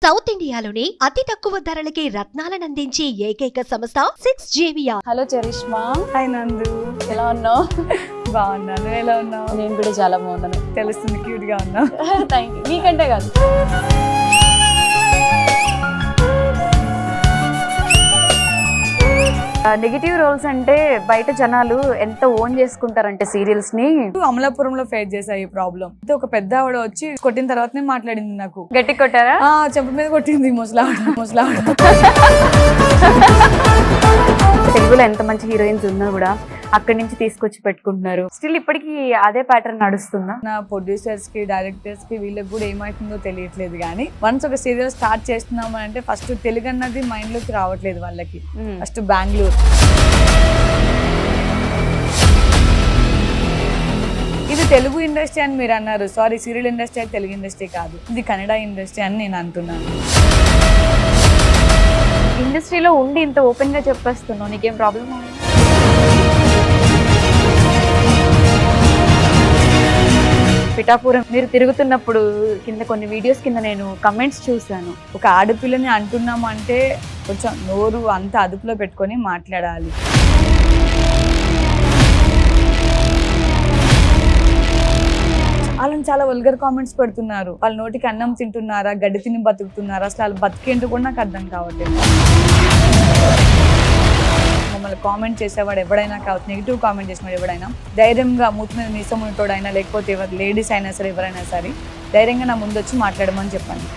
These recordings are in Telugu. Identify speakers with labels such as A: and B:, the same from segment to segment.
A: సౌత్ ఇండియాలోనే అతి తక్కువ ధరలకి రత్నాలనందించే ఏకైక సంస్థ 6JVR.
B: Hello charisma.
C: హాయ్ నందు,
B: ఎలా ఉన్నావు?
C: బాగున్నాను. నువ్వు ఎలా ఉన్నావు?
B: నేను కూడా చాలా బాగున్నాను.
C: తెలుస్తుంది, క్యూట్ గా ఉన్నావు.
B: Thank you. నీకంటే కాదు. నెగిటివ్ రోల్స్ అంటే బయట జనాలు ఎంత ఓన్ చేసుకుంటారంటే సీరియల్స్ ని.
C: అమలాపురంలో ఫేస్ చేసా ఈ ప్రాబ్లం. ఒక పెద్ద ఆవిడ వచ్చి కొట్టిన తర్వాతనే మాట్లాడింది నాకు.
B: గట్టి కొట్టారా?
C: చెంప మీద కొట్టింది ముసలావిడ.
B: తెలుగులో ఎంత మంచి హీరోయిన్స్ ఉన్నా కూడా అక్కడి నుంచి తీసుకొచ్చి పెట్టుకుంటున్నారు. స్టిల్ ఇప్పటికీ అదే ప్యాటర్న్ నడుస్తుందా?
C: నా ప్రొడ్యూసర్స్ కి, డైరెక్టర్స్ కి, వీళ్ళకి కూడా ఏమైతుందో తెలియట్లేదు. కానీ వన్స్ ఒక సీరియల్ స్టార్ట్ చేస్తున్నాము అంటే ఫస్ట్ తెలుగు అన్నది మైండ్ లోకి రావట్లేదు వాళ్ళకి. ఫస్ట్ బెంగళూరు. ఇది తెలుగు ఇండస్ట్రీ అని మీరు అన్నారు. సారీ, సీరియల్ ఇండస్ట్రీ అయితే తెలుగు ఇండస్ట్రీ కాదు, ఇది కన్నడ ఇండస్ట్రీ అని నేను అంటున్నాను.
B: ఇండస్ట్రీలో ఉండి ఇంత ఓపెన్ గా చెప్పేస్తున్నావు, నీకేం ప్రాబ్లం? పిఠాపురం మీరు తిరుగుతున్నప్పుడు కింద కొన్ని వీడియోస్ కింద నేను కమెంట్స్ చూసాను.
C: ఒక ఆడపిల్లని అంటున్నాము అంటే కొంచెం నోరు అంత అదుపులో పెట్టుకొని మాట్లాడాలి. వాళ్ళని చాలా వల్గర్ కామెంట్స్ పెడుతున్నారు. వాళ్ళ నోటికి అన్నం తింటున్నారా, గడ్డి తిని బతుకుతున్నారా, అసలు వాళ్ళు బతికేంటో కూడా నాకు అర్థం కావట్లేదు. మమ్మల్ని కామెంట్ చేసేవాడు ఎవడైనా కావచ్చు, నెగిటివ్ కామెంట్ చేసినవాడు ఎవడైనా ధైర్యంగా మూతి మీద మీసం ఉన్నటోడైనా లేకపోతే లేడీస్ అయినా సరే ఎవరైనా సరే ధైర్యంగా నా ముందు వచ్చి మాట్లాడమని చెప్పండి.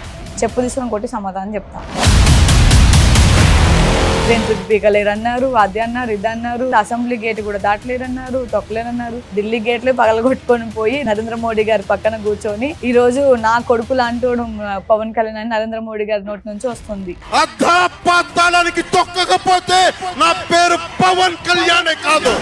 C: చెప్పు తీసుకొని కొట్టి సమాధానం చెప్తాను. ట్రైన్ పీకలేరన్నారు, అది అన్నారు, ఇది అన్నారు, అసెంబ్లీ గేట్ కూడా దాటలేరన్నారు, తొక్కలేరన్నారు. ఢిల్లీ గేట్లే పగలగొట్టుకొని పోయి నరేంద్ర మోడీ గారి పక్కన కూర్చొని ఈ రోజు నా కొడుకు లాంటోడు పవన్ కళ్యాణ్ అని నరేంద్ర మోడీ గారి నోటి నుంచి వస్తుంది.
D: తొక్కకపోతే నా పేరు పవన్ కళ్యాణ్ కాదు.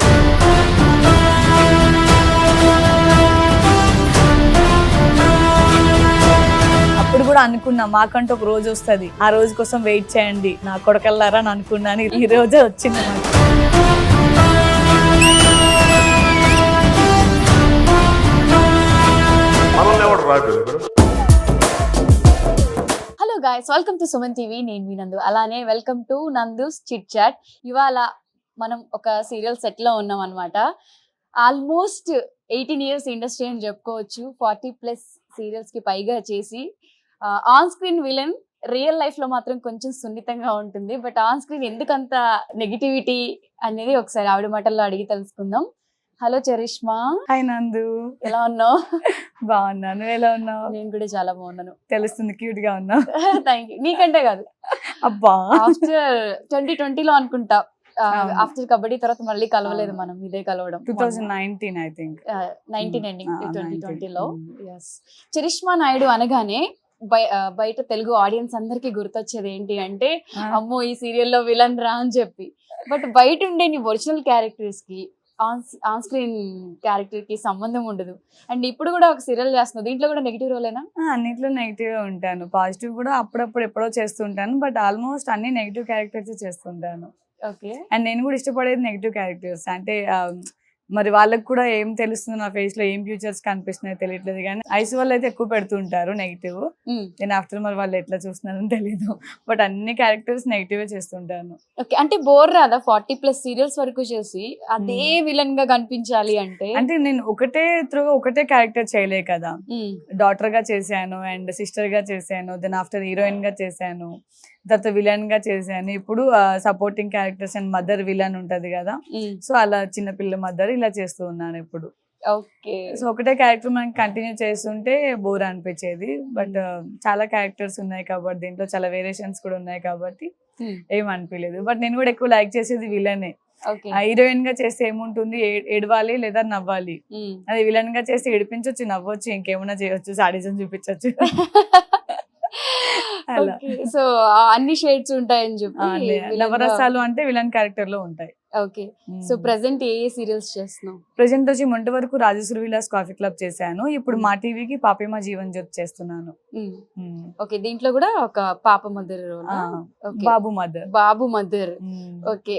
C: అప్పుడు కూడా అనుకున్నా మాకంటూ ఒక రోజు వస్తుంది, ఆ రోజు కోసం వెయిట్ చేయండి నా కొడకల్లారా అని అనుకున్నాను. ఈ రోజే వచ్చింది నాకు.
B: Hello guys, welcome to Suman TV. నేను మీ నందు, అలానే welcome to Nandu's chit chat. ఇవాళ మనం ఒక సీరియల్ సెట్ లో ఉన్నాం అనమాట. ఆల్మోస్ట్ 18 years ఇండస్ట్రీ అని చెప్పుకోవచ్చు. 40+ సీరియల్స్ కి పైగా చేసి on screen villain, real life లో మాత్రం కొంచెం సున్నితంగా ఉంటుంది. బట్ ఆన్ స్క్రీన్ ఎందుకంత నెగిటివిటీ అనేది ఒకసారి ఆవిడ మాటల్లో అడిగి తెలుసుకుందాం. Hello charisma.
C: హాయ్ నందు,
B: ఎలా ఉన్నావు?
C: బాగున్నాను. నువ్వు ఎలా ఉన్నావు?
B: నేను కూడా చాలా బాగున్నాను.
C: తెలుస్తుంది, క్యూట్ గా ఉన్నావు.
B: Thank you. నీకంటే కాదు,
C: అబ్బా
B: ఆఫ్టర్ 2020లో అనుకుంటా, ఆఫ్టర్ కబడ్డీ తర్వాత మళ్ళీ కలవలేదు మనం. ఇదే కలవడం
C: 2019 ఐ థింక్.
B: 19 ఎండింగ్ 2020లో. చరిష్మా నాయుడు అనగానే బయట తెలుగు ఆడియన్స్ అందరికి గుర్తొచ్చేది ఏంటి అంటే, అమ్మో ఈ సీరియల్లో విలన్ రా అని చెప్పి. బట్ బయట ఉండే నీ ఒరిజినల్ క్యారెక్టర్స్ కి ఆన్ స్క్రీన్ క్యారెక్టర్ కి సంబంధం ఉండదు. అండ్ ఇప్పుడు కూడా ఒక సీరియల్ చేస్తున్నావు, దీంట్లో కూడా నెగిటివ్ రోలేనా?
C: అన్నిట్లో నెగిటివ్ గా ఉంటాను, పాజిటివ్ కూడా అప్పుడప్పుడు ఎప్పుడో చేస్తుంటాను. బట్ ఆల్మోస్ట్ అన్ని నెగిటివ్ క్యారెక్టర్స్ చేస్తుంటాను.
B: ఓకే.
C: అండ్ నేను కూడా ఇష్టపడేది నెగిటివ్ క్యారెక్టర్స్. అంటే మరి వాళ్ళకి కూడా ఏం తెలుస్తుంది నా ఫేస్ లో, ఏం ఫ్యూచర్స్ కనిపిస్తున్నాయో తెలియట్లేదు. కానీ ఐస్ వాళ్ళు అయితే ఎక్కువ పెడుతుంటారు నెగిటివ్. నేను ఆఫ్టర్ మరి వాళ్ళు ఎట్లా చూస్తున్నారని తెలీదు. బట్ అన్ని క్యారెక్టర్స్ నెగిటివ్ చేస్తుంటాను.
B: ఓకే. అంటే బోర్ రాదా 40+ సీరియల్స్ వరకు చేసి అదే విలన్ గా కనిపించాలి అంటే?
C: అంటే నేను ఒకటే క్యారెక్టర్ చేయలే కదా. డాటర్ గా చేశాను, అండ్ సిస్టర్ గా చేశాను, దెన్ ఆఫ్టర్ హీరోయిన్ గా చేశాను, తర్వాత విలన్ గా చేశాను. ఇప్పుడు supporting characters and mother villain ఉంటది కదా, సో అలా చిన్నపిల్ల మదర్ ఇలా చేస్తూ ఉన్నాను ఇప్పుడు.
B: ఓకే.
C: సో ఒకటే క్యారెక్టర్ మనం కంటిన్యూ చేస్తుంటే బోర్ అనిపించేది. బట్ చాలా క్యారెక్టర్స్ ఉన్నాయి కాబట్టి, దీంట్లో చాలా వేరియేషన్స్ కూడా ఉన్నాయి కాబట్టి ఏం అనిపించలేదు. బట్ నేను కూడా ఎక్కువ లైక్ చేసేది విలనే. హీరోయిన్ గా చేస్తే ఏముంటుంది, ఏడవాలి లేదా నవ్వాలి. అది విలన్ గా చేస్తే ఏడిపించవచ్చు, నవ్వచ్చు, ఇంకేమైనా చేయొచ్చు, సాడిజం చూపించవచ్చు.
B: సో అన్ని షేడ్స్ ఉంటాయని చెప్పి
C: నవరసాలు అంటే విలన్ క్యారెక్టర్ లో ఉంటాయి.
B: ఓకే. సో ప్రెసెంట్ ఏ సీరియల్స్ చేస్తున్నావు?
C: ప్రెసెంట్ వచ్చి మొంటి వరకు రాజేశ్వరి విలాస్ కాఫీ క్లబ్ చేశాను. ఇప్పుడు మా టీవీకి పాపేమా జీవన్ జ్యోతి చేస్తున్నాను.
B: ఓకే, దీంట్లో కూడా ఒక పాప మదర్ రోల్,
C: బాబు మదర్.
B: బాబు మదర్. ఓకే,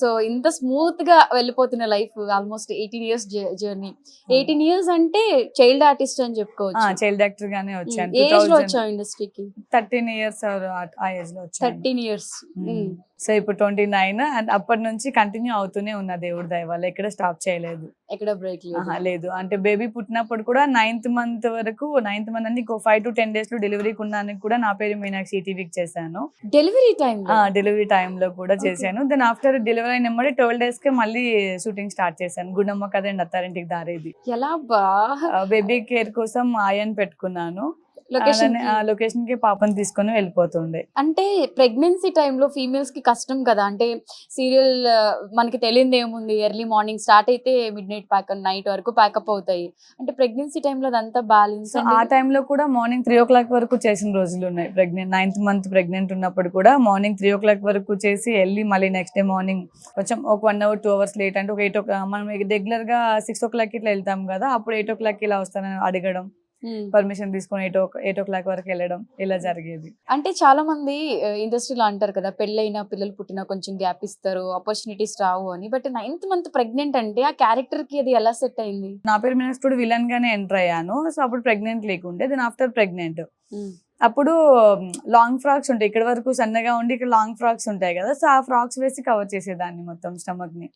B: సో ఇంత స్మూత్ గా వెళ్ళిపోతున్న life, almost 18 years journey. 18 years అంటే చైల్డ్ ఆర్టిస్ట్ అని చెప్పుకోవచ్చు.
C: చైల్డ్ యాక్టర్ గానే వచ్చాను.
B: ఏజ్ లో వచ్చావు ఇండస్ట్రీకి?
C: 13 years ఆ ఏజ్ లో వచ్చాను.
B: 13 years.
C: సో ఇప్పుడు 29 అండ్ అప్పటి నుంచి కంటిన్యూ అవుతూనే ఉన్నా దేవుడి దయ వల్ల. ఎక్కడ స్టాప్ చేయలేదు,
B: ఎక్కడ బ్రేక్
C: లేదు. అంటే బేబీ పుట్టినప్పుడు కూడా 9th month వరకు, 9th month అంటే 5 to 10 days లో డెలివరీకి ఉన్నానికి కూడా నా పేరు మీనాక్షి టీవీకి చేశాను.
B: డెలివరీ టైం
C: లో కూడా చేశాను. దెన్ ఆఫ్టర్ డెలివరీ అయిన 12 days కి మళ్ళీ షూటింగ్ స్టార్ట్ చేశాను. గుండమ్మ కథ అండ్ అత్తారింటికి దారేది.
B: ఎలా బా?
C: బేబీ కేర్ కోసం ఆయన్ పెట్టుకున్నాను. లొకేషన్ కి పాపని తీసుకొని వెళ్ళిపోతుండే.
B: అంటే ప్రెగ్నెన్సీ టైంలో ఫీమేల్స్ కి కష్టం కదా. అంటే సీరియల్ మనకి తెలియదు ఏముంది, ఎర్లీ మార్నింగ్ స్టార్ట్ అయితే మిడ్ నైట్ నైట్ వరకు ప్యాకప్ అవుతాయి. అంటే ప్రెగ్నెన్సీ టైంలో అదంతా బ్యాలెన్స్.
C: ఆ టైంలో కూడా మార్నింగ్ 3 o'clock వరకు చేసిన రోజులు ఉన్నాయి. 9th month ప్రెగ్నెంట్ ఉన్నప్పుడు కూడా మార్నింగ్ 3 o'clock వరకు చేసి వెళ్ళి మళ్ళీ నెక్స్ట్ డే మార్నింగ్ కొంచెం ఒక 1 hour 2 hours లేట్, అంటే ఒక 8 o'clock, మనం రెగ్యులర్ గా 6 o'clock ఇట్లా వెళ్తాం కదా, అప్పుడు 8 o'clock ఇలా వస్తానని అడగడం, పర్మిషన్ తీసుకొని 8 o'clock వరకు వెళ్ళడం, ఇలా జరిగేది.
B: అంటే చాలా మంది ఇండస్ట్రీలో అంటారు కదా, పెళ్ళైనా పిల్లలు పుట్టినా కొంచెం గ్యాప్ ఇస్తారు, ఆపర్చునిటీస్ రావు అని. బట్ 9th month ప్రెగ్నెంట్ అంటే ఆ క్యారెక్టర్ కి అది ఎలా సెట్ అయింది?
C: నా పేరు మీనాక్షి విలన్ గానే ఎంటర్ అయ్యాను. సో అప్పుడు ప్రెగ్నెంట్ లేకుండే. దెన్ ఆఫ్టర్ ప్రెగ్నెంట్ అప్పుడు లాంగ్ ఫ్రాక్స్ ఉంటాయి, ఇక్కడ వరకు సన్నగా ఉండి ఇక్కడ లాంగ్ ఫ్రాక్స్ ఉంటాయి కదా, సో ఆ ఫ్రాక్స్ వేసి కవర్ చేసేదాన్ని మొత్తం స్టమక్ ని.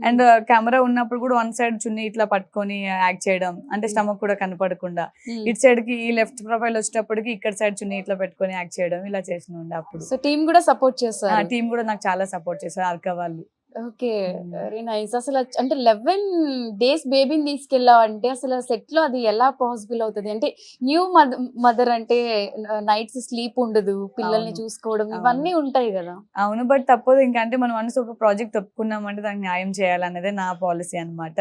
C: అండ్ కెమెరా ఉన్నప్పుడు కూడా 1 side చున్నీ ఇట్లా పట్టుకొని యాక్ట్ చేయడం, అంటే స్టమక్ కూడా కనపడకుండా. ఇటు సైడ్ కి ఈ లెఫ్ట్ ప్రొఫైల్ వచ్చేటప్పటికి ఇక్కడ సైడ్ చున్నీ ఇట్లా పెట్టుకొని యాక్ట్ చేయడం, ఇలా చేసిన ఉండే అప్పుడు.
B: సో టీమ్ కూడా సపోర్ట్ చేస్తారు?
C: టీమ్ కూడా నాకు చాలా సపోర్ట్ చేశారు, అర్క వాళ్ళు.
B: Okay, very nice. అసలు అంటే 11 days బేబీని తీసుకెళ్ళావంటే అసలు సెట్ లో అది ఎలా పాసిబుల్ అవుతుంది? అంటే న్యూ మదర్ అంటే నైట్స్ స్లీప్ ఉండదు, పిల్లల్ని చూసుకోవడం ఇవన్నీ ఉంటాయి కదా.
C: అవును, బట్ తప్పదు ఇంకా. అంటే మనం మనసు ఒక ప్రాజెక్ట్ ఒప్పుకున్నామంటే దానికి న్యాయం చేయాలనేదే నా పాలసీ అనమాట.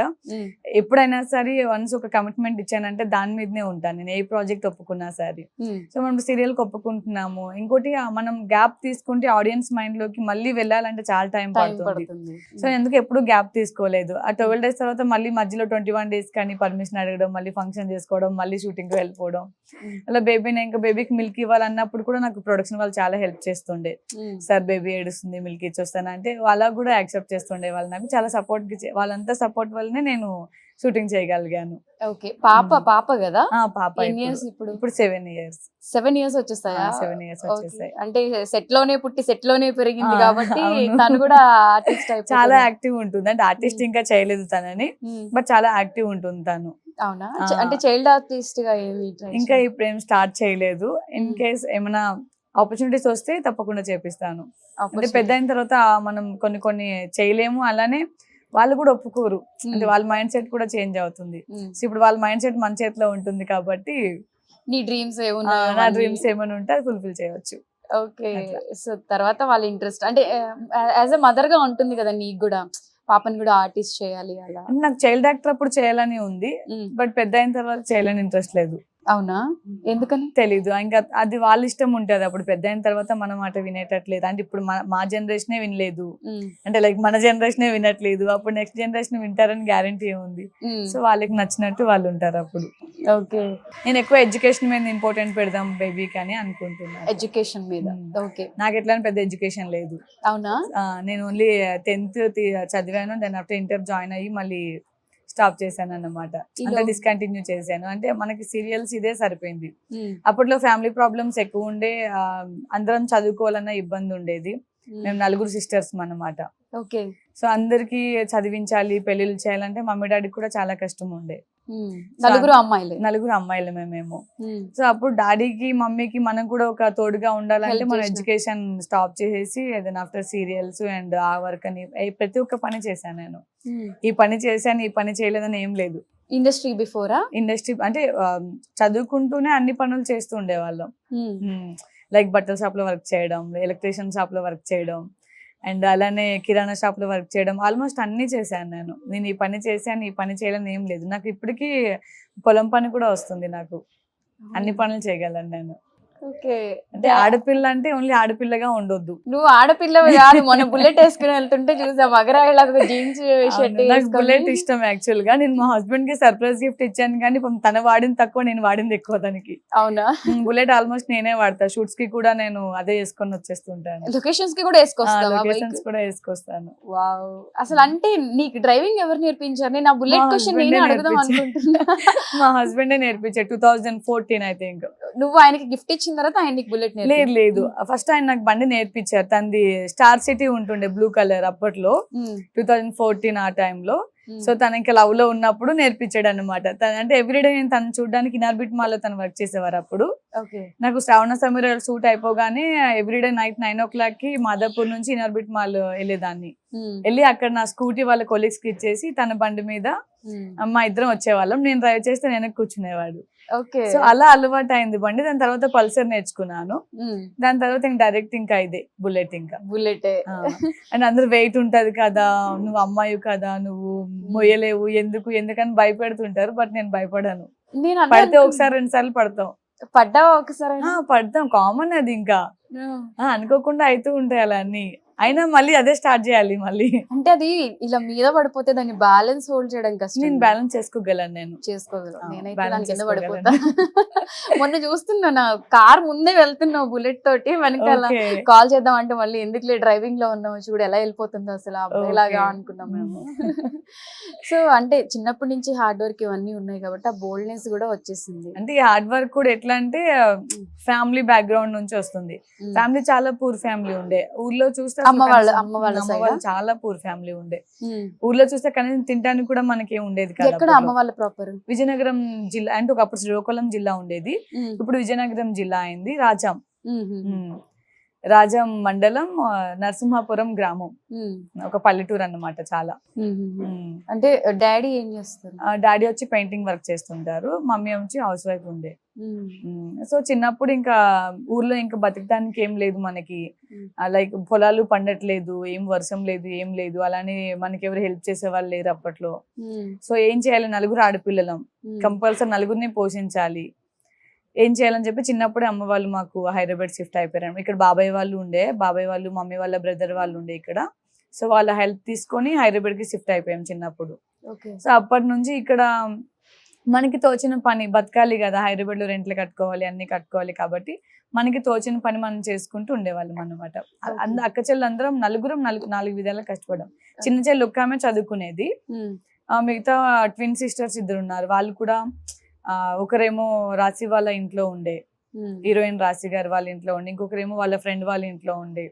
C: ఎప్పుడైనా సరే వన్స్ ఒక కమిట్మెంట్ ఇచ్చానంటే దాని మీదనే ఉంటాను నేను, ఏ ప్రాజెక్ట్ ఒప్పుకున్నా సరే. సో మనం సీరియల్ కి ఒప్పుకుంటున్నాము, ఇంకోటి మనం గ్యాప్ తీసుకుంటే ఆడియన్స్ మైండ్ లోకి మళ్ళీ వెళ్ళాలంటే చాలా టైం పడుతుంది. సో ఎందుకు ఎప్పుడు గ్యాప్ తీసుకోలేదు. ఆ 12 days తర్వాత మళ్ళీ మధ్యలో 21 days కానీ పర్మిషన్ అడగడం, మళ్ళీ ఫంక్షన్ చేసుకోవడం, మళ్ళీ షూటింగ్ కి వెళ్ళిపోవడం. అలా బేబీకి మిల్క్ ఇవ్వాలన్నప్పుడు కూడా నాకు ప్రొడక్షన్ వాళ్ళు చాలా హెల్ప్ చేస్తుండే. సార్ బేబీ ఏడుస్తుంది, మిల్క్ ఇచ్చొస్తాను అంటే వాళ్ళ కూడా యాక్సెప్ట్ చేస్తుండే వాళ్ళు. నాకు చాలా సపోర్ట్, వాళ్ళంతా సపోర్ట్ వల్లనే నేను షూటింగ్ చేయగలిగాను.
B: ఓకే, పాప కదా?
C: పాప ఇప్పుడు 7 years.
B: 7 years వచ్చేస్తాయా?
C: 7 years వచ్చేస్తాయి.
B: అంటే సెట్ లోనే పుట్టి సెట్ లోనే పెరిగింది కాబట్టి తను కూడా ఆర్టిస్ట్
C: చాలా యాక్టివ్ ఉంటుంది. అంటే ఆర్టిస్ట్ ఇంకా చేయలేదు తనని, బట్ చాలా యాక్టివ్ ఉంటుంది తను.
B: అవునా? అంటే చైల్డ్ ఆర్టిస్ట్ గా ఏమి
C: ఇంకా ఇప్పుడు ఏం స్టార్ట్ చేయలేదు. ఇన్ కేస్ ఏమైనా ఆపర్చునిటీస్ వస్తే తప్పకుండా చేపిస్తాను. అంటే పెద్ద అయిన తర్వాత మనం కొన్ని చేయలేము, అలానే వాళ్ళు కూడా ఒప్పుకోరు. అంటే వాళ్ళ మైండ్ సెట్ కూడా చేంజ్ అవుతుంది. సో ఇప్పుడు వాళ్ళ మైండ్ సెట్ మన చేతిలో ఉంటుంది కాబట్టి
B: నీ డ్రీమ్స్
C: నా డ్రీమ్స్ ఏమైనా ఉంటే అది ఫుల్ఫిల్ చేయవచ్చు.
B: ఓకే, సో తర్వాత వాళ్ళ ఇంట్రెస్ట్ అంటే యాజ్ ఎ మదర్ గా ఉంటుంది కదా నీకు కూడా, పాపని కూడా ఆర్టిస్ట్ చేయాలి అలా.
C: నాకు చైల్డ్ యాక్టర్ అప్పుడు చేయాలని ఉంది, బట్ పెద్ద అయిన తర్వాత చేయాలని ఇంట్రెస్ట్ లేదు.
B: అవునా? ఎందుకని
C: తెలీదు. ఇంకా అది వాళ్ళ ఇష్టం ఉంటది. అప్పుడు పెద్ద అయిన తర్వాత మన మాట వినేటట్లేదు. అంటే ఇప్పుడు మా జనరేషనే వినలేదు, అంటే లైక్ మన జనరేషనే వినట్లేదు. అప్పుడు నెక్స్ట్ జనరేషన్ వింటారని గ్యారంటీ ఏముంది? సో వాళ్ళకి నచ్చినట్టు వాళ్ళు ఉంటారు అప్పుడు.
B: ఓకే,
C: నేను ఎక్కువ ఎడ్యుకేషన్ మీద ఇంపార్టెంట్ పెడదాం బేబీకి అని అనుకుంటున్నాను.
B: ఎడ్యుకేషన్ మీద? ఓకే,
C: నాకు ఎట్లా పెద్ద ఎడ్యుకేషన్ లేదు.
B: అవునా?
C: నేను ఓన్లీ 10th చదివాను, దాని ఆఫ్టర్ ఇంటర్ జాయిన్ అయ్యి మళ్ళీ స్టాప్ చేశాను అన్నమాట. అంటే డిస్కంటిన్యూ చేశాను. అంటే మనకి సీరియల్స్ ఇదే సరిపోయింది. అప్పట్లో ఫ్యామిలీ ప్రాబ్లమ్స్ ఎక్కువ ఉండే, అందరం చదువుకోవాలన్న ఇబ్బంది ఉండేది. మేము 4 sisters అన్నమాట.
B: ఓకే,
C: సో అందరికి చదివించాలి, పెళ్లిళ్ళు చేయాలంటే మమ్మీ డాడీకి కూడా చాలా కష్టం ఉండే.
B: 4
C: అమ్మాయిలమే మేము. సో అప్పుడు డాడీకి మమ్మీకి మనం కూడా ఒక తోడుగా ఉండాలంటే మన ఎడ్యుకేషన్ స్టాప్ చేసేసి ఏదైనా ఆఫ్టర్ సీరియల్స్ అండ్ ఆ వర్క్ అని ప్రతి ఒక్క పని చేశాను నేను. ఈ పని చేశాను, ఈ పని చేయలేదని ఏం లేదు.
B: ఇండస్ట్రీ బిఫోరా?
C: ఇండస్ట్రీ అంటే చదువుకుంటూనే అన్ని పనులు చేస్తూ ఉండేవాళ్ళం. లైక్ బట్టల షాప్ లో వర్క్ చేయడం, ఎలక్ట్రీషియన్ షాప్ లో వర్క్ చేయడం, అండ్ అలానే కిరాణా షాప్ లో వర్క్ చేయడం, ఆల్మోస్ట్ అన్ని చేశాను నేను. ఈ పని చేశాను, ఈ పని చేయాలని ఏం లేదు. నాకు ఇప్పటికీ పొలం పని కూడా వస్తుంది. నాకు అన్ని పనులు చేయగలను నేను.
B: ఓకే.
C: అంటే ఆడపిల్ల అంటే ఓన్లీ ఆడపిల్లగా ఉండొద్దు.
B: నువ్వు ఆడపిల్లవి కాదు, మొన్న బుల్లెట్ వేసుకుని వెళ్తుంటే చూసా, మగరాయిలాగా జీన్స్ షర్ట్
C: నాకు బుల్లెట్ ఇష్టం యాక్చువల్ గా. నేను మా హస్బెండ్ కి సర్ప్రైజ్ గిఫ్ట్ ఇచ్చాను, కానీ తన వాడింది తక్కువ, నేను వాడింది ఎక్కువ తనకి.
B: అవునా?
C: బుల్లెట్ ఆల్మోస్ట్ నేనే వాడతా. షూట్స్ కి కూడా నేను అదే వేసుకొని వచ్చేస్తుంటాను.
B: లొకేషన్స్ కి కూడా వేసుకొస్తావా?
C: లొకేషన్స్ కూడా వేసుకొస్తాను.
B: వావ్. అసలు అంటే నీకు డ్రైవింగ్ ఎవరు నేర్పించారు? నేను ఆ బుల్లెట్
C: మా
B: క్వశ్చన్
C: husband
B: నేనే
C: ఏ
B: అడుగుదాం అనుకుంటున్నా.
C: మా హస్బెండే నేర్పించారు 2014 ఐ థింక్.
B: నువ్వు ఆయనకి గిఫ్ట్ ఇచ్చిన తర్వాత ఆయన నీకు బుల్లెట్
C: లేదు ఫస్ట్ ఆయన నాకు బండి నేర్పించారు. తనది స్టార్ సిటీ ఉంటుండే బ్లూ కలర్ అప్పట్లో 2014 ఆ టైంలో. సో తన ఇంకా లవ్ లో ఉన్నప్పుడు నేర్పించాడు అనమాట. అంటే ఎవ్రీడే నేను తను చూడడానికి ఇనార్బిట్ మాల్ లో తను వర్క్ చేసేవారు అప్పుడు. నాకు శ్రావణ సమీర షూట్ అయిపోగానే ఎవ్రీడే నైట్ 9 o'clock కి మాదాపూర్ నుంచి ఇనార్బిట్ మాల్ వెళ్ళేదాన్ని. వెళ్ళి అక్కడ నా స్కూటీ వాళ్ళ కొలీగ్స్ కి ఇచ్చేసి తన బండి మీద మా ఇద్దరం వచ్చేవాళ్ళం. నేను డ్రైవ్ చేస్తే నేను కూర్చునేవాడు. సో అలా అలవాటు అయింది బండి. దాని తర్వాత పల్సర్ నేర్చుకున్నాను. దాని తర్వాత ఇంకా డైరెక్ట్ ఇంకా ఇదే బుల్లెట్. ఇంకా
B: బుల్లెట్
C: అండ్ అందరూ వెయిట్ ఉంటది కదా, నువ్వు అమ్మాయి కదా, నువ్వు మొయ్యలేవు, ఎందుకని భయపెడుతుంటారు. బట్ నేను భయపడాను. పడితే ఒకసారి 2 సార్లు పడతాం.
B: పడ్డావా ఒకసారి?
C: పడతాం, కామన్ అది. ఇంకా అనుకోకుండా అవుతూ ఉంటాయి అలా అన్ని. అయినా మళ్ళీ అదే స్టార్ట్ చేయాలి మళ్ళీ.
B: అంటే అది ఇలా మీద పడిపోతే దాన్ని బ్యాలెన్స్ హోల్డ్ చేయడం కష్టం.
C: నేను బ్యాలెన్స్ చేసుకోగలను. నేను
B: చేసుకోగలను. నేనైతే దాని కింద పడిపోతా. మొన్న చూస్తున్నా కార్ ముందే వెళ్తున్నావు బుల్లెట్ తోటి, వెనకాల కాల్ చేద్దాం అంటే మళ్ళీ ఎందుకులే డ్రైవింగ్ లో ఉన్నావు, చూడు ఎలా వెళ్ళిపోతుందో అసలు అబ్బాయిలాగా అనుకున్నాం మేము. సో అంటే చిన్నప్పటి నుంచి హార్డ్ వర్క్ ఇవన్నీ ఉన్నాయి కాబట్టి ఆ బోల్డ్నెస్ కూడా వచ్చేసింది.
C: అంటే ఈ హార్డ్ వర్క్ కూడా ఎట్లా అంటే ఫ్యామిలీ బ్యాక్గ్రౌండ్ నుంచి వస్తుంది. ఫ్యామిలీ చాలా పూర్ ఫ్యామిలీ ఉండే. ఊర్లో చూస్తే
B: అమ్మ వాళ్ళ
C: చాలా పూర్ ఫ్యామిలీ ఉండే. ఊర్లో చూస్తే కనీసం తినడానికి కూడా మనకి ఉండేది
B: కాదు. ఎక్కడ అమ్మ వాళ్ళ ప్రాపర్?
C: విజయనగరం జిల్లా. అంటే ఒకప్పుడు శ్రీకాకుళం జిల్లా ఉండేది, ఇప్పుడు విజయనగరం జిల్లా అయింది. రాజం మండలం, నరసింహాపురం గ్రామం, ఒక పల్లెటూరు అన్నమాట. చాలా.
B: అంటే డాడీ ఏం చేస్తారు?
C: డాడీ వచ్చి పెయింటింగ్ వర్క్ చేస్తుంటారు, మమ్మీ వచ్చి హౌస్ వైఫ్ ఉండే. సో చిన్నప్పుడు ఇంకా ఊర్లో ఇంకా బతకడానికి ఏం లేదు మనకి. లైక్ పొలాలు పండట్లేదు, ఏం వర్షం లేదు, ఏం లేదు. అలానే మనకి ఎవరు హెల్ప్ చేసే వాళ్ళు లేరు అప్పట్లో. సో ఏం చేయాలి, నలుగురు ఆడపిల్లలం, కంపల్సరీ నలుగురిని పోషించాలి. ఏం చేయాలని చెప్పి చిన్నప్పుడే అమ్మ వాళ్ళు మాకు హైదరాబాద్ షిఫ్ట్ అయిపోయారు. ఇక్కడ బాబాయ్ వాళ్ళు ఉండే, బాబాయ్ వాళ్ళు మమ్మీ వాళ్ళ బ్రదర్ వాళ్ళు ఉండే ఇక్కడ. సో వాళ్ళ హెల్ప్ తీసుకొని హైదరాబాద్ కి షిఫ్ట్ అయిపోయాం చిన్నప్పుడు. సో అప్పటి నుంచి ఇక్కడ మనకి తోచిన పని, బతకాలి కదా, హైదరాబాద్ లో రెంట్లు కట్టుకోవాలి, అన్ని కట్టుకోవాలి కాబట్టి మనకి తోచిన పని మనం చేసుకుంటూ ఉండేవాళ్ళం అన్నమాట. అక్క చెల్లు అందరం నలుగురం 4 విధాలా కష్టపడ్డాం. చిన్న చెల్లి ఒక్క ఆమె చదువుకునేది, మిగతా ట్విన్ సిస్టర్స్ 2 ఉన్నారు. వాళ్ళు కూడా ఒకరేమో రాశి వాళ్ళ ఇంట్లో ఉండే, హీరోయిన్ రాశి గారు వాళ్ళ ఇంట్లో ఉండే, ఇంకొకరేమో వాళ్ళ ఫ్రెండ్ వాళ్ళ ఇంట్లో ఉండే.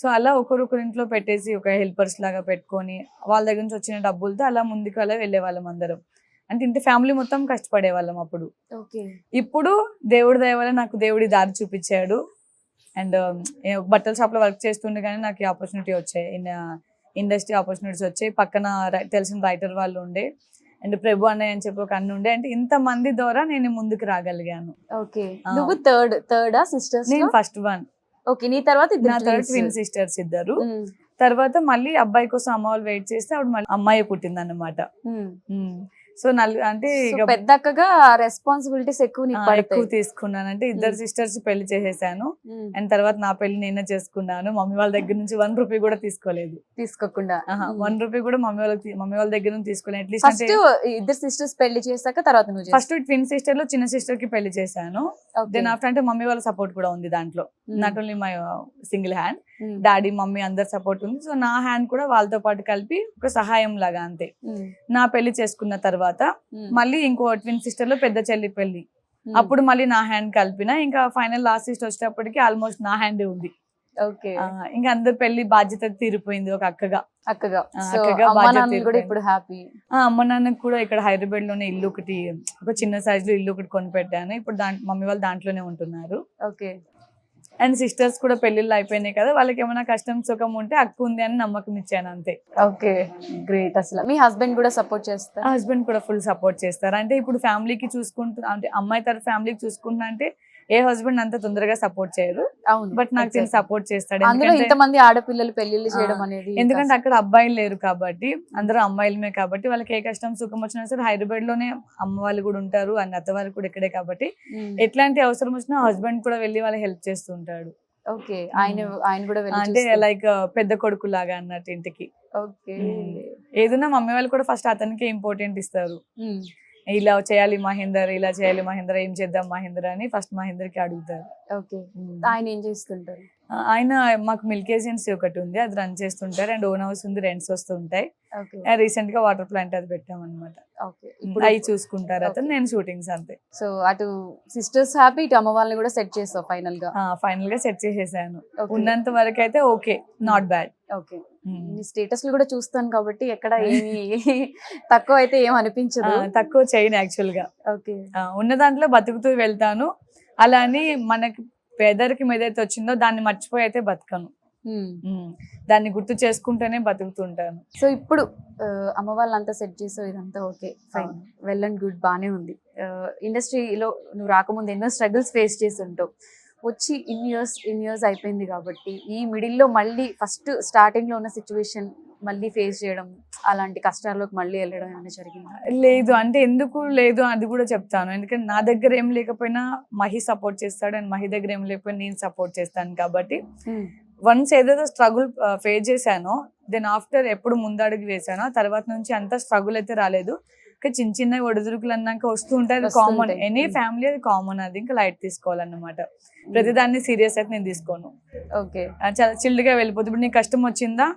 C: సో అలా ఒకరొకరి ఇంట్లో పెట్టేసి ఒక హెల్పర్స్ లాగా పెట్టుకొని వాళ్ళ దగ్గర నుంచి వచ్చిన డబ్బులతో అలా ముందుకు అలా వెళ్ళే వాళ్ళం అందరం. అంటే ఇంటి ఫ్యామిలీ మొత్తం కష్టపడే వాళ్ళం అప్పుడు. ఇప్పుడు దేవుడి దయ వల్ల నాకు దేవుడి దారి చూపించాడు. అండ్ బట్టల షాప్ లో వర్క్ చేస్తుండే కానీ నాకు ఆపర్చునిటీ వచ్చాయి, ఇండస్ట్రీ ఆపర్చునిటీస్ వచ్చాయి. పక్కన తెలిసిన రైటర్ వాళ్ళు ఉండే, అండ్ ప్రభు అన్నయ్య అని చెప్పి ఒక అన్న ఉండే. అంటే ఇంత మంది ద్వారా నేను ముందుకు రాగలిగాను.
B: నువ్వు థర్డా సిస్టర్స్?
C: నేను ఫస్ట్ వన్.
B: నీ తర్వాత
C: ట్విన్ సిస్టర్స్ 2. తర్వాత మళ్ళీ అబ్బాయి కోసం అమ్మ వాళ్ళు వెయిట్ చేస్తే అప్పుడు మళ్ళీ అమ్మాయి పుట్టింది అన్నమాట. సో అంటే
B: పెద్ద అక్కగా రెస్పాన్సిబిలిటీస్ ఎక్కువ
C: తీసుకున్నాను. అంటే 2 సిస్టర్స్ పెళ్లి చేసేసాను. అండ్ తర్వాత నా పెళ్లి నేనే చేసుకున్నాను. మమ్మీ వాళ్ళ దగ్గర నుంచి 1 రూపీ కూడా తీసుకోకుండా 1 రూపీ కూడా మమ్మీ వాళ్ళ దగ్గర నుంచి తీసుకోలేదు. అట్లీస్ట్
B: 2 సిస్టర్స్ పెళ్లి చేశాక తర్వాత
C: ఫస్ట్ ట్విన్ సిస్టర్ లో చిన్న సిస్టర్ కి పెళ్లి చేశాను. దెన్ ఆఫ్టర్ అంటే మమ్మీ వాళ్ళ సపోర్ట్ కూడా ఉంది దాంట్లో. Not only my single hand, daddy mummy అందరు సపోర్ట్ ఉంది. సో నా హ్యాండ్ కూడా వాళ్ళతో పాటు కలిపి ఒక సహాయం లాగా అంతే. నా పెళ్లి చేసుకున్న తర్వాత మళ్ళీ ఇంకో ట్విన్ సిస్టర్ లో పెద్ద చెల్లి పెళ్లి, అప్పుడు మళ్ళీ నా హ్యాండ్ కలిపిన. ఇంకా ఫైనల్ లాస్ట్ సిస్టర్ వచ్చేటప్పటికి ఆల్మోస్ట్ నా హ్యాండ్ ఉంది. ఇంకా అందరు పెళ్లి బాధ్యత తీరిపోయింది ఒక అక్కగా
B: ఇప్పుడు హ్యాపీ.
C: అమ్మ నాన్నకి కూడా ఇక్కడ హైదరాబాద్ లోనే ఇల్లు ఒకటి, ఒక చిన్న సైజ్ లో ఇల్లు ఒకటి కొనిపెట్టాను. ఇప్పుడు మమ్మీ వాళ్ళు దాంట్లోనే ఉంటున్నారు. అండ్ సిస్టర్స్ కూడా పెళ్లిళ్ళు అయిపోయినాయి కదా, వాళ్ళకి ఏమైనా కష్టం సుఖం ఉంటే అక్క ఉంది అని నమ్మకం ఇచ్చాను అంతే.
B: గ్రేట్. అసలు మీ హస్బెండ్ కూడా సపోర్ట్ చేస్తారు?
C: హస్బెండ్ కూడా ఫుల్ సపోర్ట్ చేస్తారు. అంటే ఇప్పుడు ఫ్యామిలీకి చూసుకుంటున్నా, అంటే అమ్మాయి తరఫు ఫ్యామిలీకి చూసుకుంటున్నా అంటే ఏ హస్బెండ్ అంత తొందరగా సపోర్ట్ చేయరు,
B: అవును
C: బట్ నాకు తిని సపోర్ట్ చేస్తాడు.
B: అందులో
C: ఎందుకంటే
B: ఇంతమంది ఆడపిల్లలు పెళ్లిళ్ళు చేయడం అనేది
C: ఎందుకంటే అక్కడ అబ్బాయిలు లేరు కాబట్టి, అందరూ అమ్మాయిలమే కాబట్టి వాళ్ళకి ఏ కష్టం సుఖం వచ్చినా సరే హైదరాబాద్ లోనే అమ్మ వాళ్ళు కూడా ఉంటారు అండ్ అత్త వాళ్ళు కూడా ఇక్కడే కాబట్టి ఎట్లాంటి అవసరం వచ్చినా హస్బెండ్ కూడా వెళ్ళి వాళ్ళకి హెల్ప్ చేస్తూ ఉంటాడు.
B: ఓకే, ఆయన కూడా
C: అంటే లైక్ పెద్ద కొడుకు లాగా అన్నట్టు ఇంటికి.
B: ఓకే,
C: ఏదైనా మమ్మీ వాళ్ళు కూడా ఫస్ట్ అతనికి ఇంపార్టెంట్ ఇస్తారు. ఇలా చేయాలి మహేందర్, ఇలా చేయాలి మహేందర్, ఏం చేద్దాం మహేందర్ అని ఫస్ట్ మహేందర్ కి అడుగుతారు.
B: ఓకే, ఆయన ఏం చేస్తుంటారు?
C: ఆయన మాకు మిల్క్ ఏజెన్సీ ఒకటి ఉంది, అది రన్ చేస్తుంటారు అండ్ ఓన్ హౌస్ ఉంది, రెంట్స్ వస్తూ ఉంటాయి. రీసెంట్ గా వాటర్ ప్లాంట్ అది పెట్టాం అనమాట. అవి చూసుకుంటారు అతను, నేను షూటింగ్స్ అంతే.
B: సో అటు సిస్టర్స్ హ్యాపీ, ఇటు అమ్మ వాళ్ళని కూడా సెట్ చేస్తావు ఫైనల్ గా
C: సెట్ చేసేసాను. ఉన్నంత వరకు అయితే ఓకే, నాట్ బ్యాడ్.
B: ఓకే, నీ స్టేటస్ కూడా చూస్తాను కాబట్టి ఎక్కడ ఏమి తక్కువ అయితే ఏం అనిపించదు.
C: తక్కువ చేయను యాక్చువల్ గా.
B: ఓకే,
C: ఉన్న దాంట్లో బతుకుతూ వెళ్తాను. అలా అని మనకి పేదరికి ఏదైతే వచ్చిందో దాన్ని మర్చిపోయి అయితే బతకను, దాన్ని గుర్తు చేసుకుంటూనే బతుకుతుంటాను.
B: సో ఇప్పుడు అమ్మ వాళ్ళంతా సెట్ చేసావు, ఇదంతా okay fine, well and good, బానే ఉంది. ఇండస్ట్రీలో నువ్వు రాకముందు ఎన్నో స్ట్రగుల్స్ ఫేస్ చేసి ఉంటావు, వచ్చి ఇన్ ఇయర్స్ అయిపోయింది కాబట్టి ఈ మిడిల్లో మళ్ళీ ఫస్ట్ స్టార్టింగ్ లో ఉన్న సిచ్యువేషన్ మళ్ళీ ఫేస్ చేయడం, అలాంటి కష్టాల్లోకి మళ్ళీ వెళ్ళడం ఏమైనా జరిగిందా?
C: లేదు, అంటే ఎందుకు లేదు అది కూడా చెప్తాను. ఎందుకంటే నా దగ్గర ఏం లేకపోయినా మహి సపోర్ట్ చేస్తాడు అండ్ మహి దగ్గర ఏం లేకపోయినా నేను సపోర్ట్ చేస్తాను కాబట్టి వన్స్ ఏదైతే స్ట్రగుల్ ఫేస్ చేశానో దెన్ ఆఫ్టర్ ఎప్పుడు ముందడుగు వేసానో తర్వాత నుంచి అంత స్ట్రగుల్ అయితే రాలేదు. చిన్న చిన్న ఒడిదుడుకులు అన్నాక వస్తూ ఉంటాయి, అది కామన్, ఎనీ ఫ్యామిలీ అది కామన్, అది ఇంకా లైట్ తీసుకోవాలన్నమాట. ప్రతిదాన్ని సీరియస్ అయితే నేను తీసుకోను.
B: ఓకే,
C: చాలా చిల్డ్ గా వెళ్ళిపోతుంది. ఇప్పుడు నీకు కష్టం వచ్చిందా,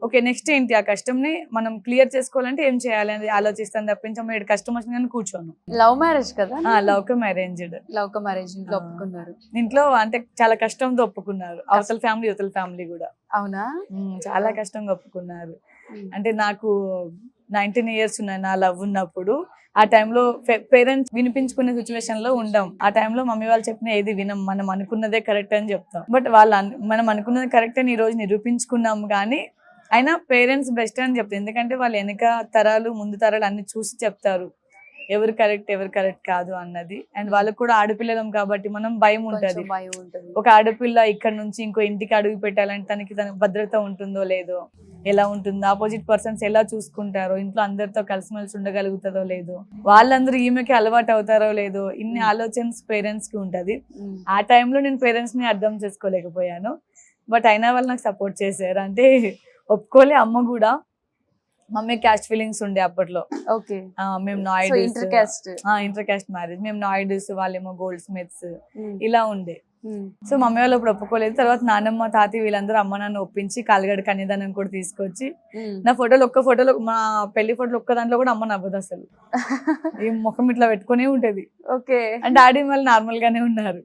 C: ఓకే నెక్స్ట్ ఏంటి, ఆ కష్టంని మనం క్లియర్ చేసుకోవాలంటే ఏం చేయాలి అని ఆలోచిస్తాను తప్పించి మీరు కష్టం వచ్చింది కానీ కూర్చోను.
B: లవ్ మ్యారేజ్ కదా?
C: Love come arranged.
B: Love come arrange, ఇంట్లో ఒప్పుకున్నారు?
C: ఇంట్లో అంటే చాలా కష్టంతో ఒప్పుకున్నారు, అవతల ఫ్యామిలీ యువతల ఫ్యామిలీ కూడా.
B: అవునా?
C: చాలా కష్టంగా ఒప్పుకున్నారు. అంటే నాకు 19 years ఉన్నాయి నా లవ్ ఉన్నప్పుడు. ఆ టైంలో పేరెంట్స్ వినిపించుకునే సిచ్యువేషన్ లో ఉండం. ఆ టైంలో మమ్మీ వాళ్ళు చెప్పిన ఏది వినం, మనం అనుకున్నదే కరెక్ట్ అని చెప్తాం. బట్ మనం అనుకున్నది కరెక్ట్ అని ఈ రోజు నిరూపించుకున్నాం. కానీ అయినా పేరెంట్స్ బెస్ట్ అని చెప్తారు, ఎందుకంటే వాళ్ళు వెనక తరాలు ముందు తరాలు అన్ని చూసి చెప్తారు ఎవరు కరెక్ట్ కాదు అన్నది. అండ్ వాళ్ళకు కూడా ఆడపిల్లలం కాబట్టి మనం భయం ఉంటది. ఒక ఆడపిల్ల ఇక్కడ నుంచి ఇంకో ఇంటికి అడుగు పెట్టాలంటే తనకి భద్రత ఉంటుందో లేదో, ఎలా ఉంటుందో, ఆపోజిట్ పర్సన్స్ ఎలా చూసుకుంటారో, ఇంట్లో అందరితో కలిసిమెలిసి ఉండగలుగుతుందో లేదో, వాళ్ళందరూ ఈమెకి అలవాటు అవుతారో లేదో, ఇన్ని ఆలోచనస్ పేరెంట్స్ కి ఉంటది. ఆ టైంలో నేను పేరెంట్స్ ని అర్థం చేసుకోలేకపోయాను. బట్ అయినా వాళ్ళు నాకు సపోర్ట్ చేశారు. అంటే ఒప్పుకోలే అమ్మ కూడా. మమ్మీ క్యాస్ట్ ఫీలింగ్స్ ఉండే అప్పట్లో.
B: ఓకే,
C: మేము ఇంటర్ క్యాస్ట్ మ్యారేజ్, మేము నాయుడుస్, వాళ్ళేమో గోల్డ్ స్మిత్స్, ఇలా ఉండే. సో మమ్మీ వాళ్ళు అప్పుడు ఒప్పుకోలేదు. తర్వాత నాన్నమ్మ తాతయ్య వీళ్ళందరూ అమ్మ నాన్న ఒప్పించి కాలిగడ కన్యాదానం కూడా తీసుకొచ్చి నా ఒక్క ఫోటోలో మా పెళ్లి ఫోటోలు ఒక్క దాంట్లో కూడా అమ్మ నవ్వదు అసలు. ఈ ముఖం ఇట్లా పెట్టుకునే ఉంటది.
B: ఓకే,
C: అండ్ డాడీ వాళ్ళు నార్మల్ గానే ఉన్నారు.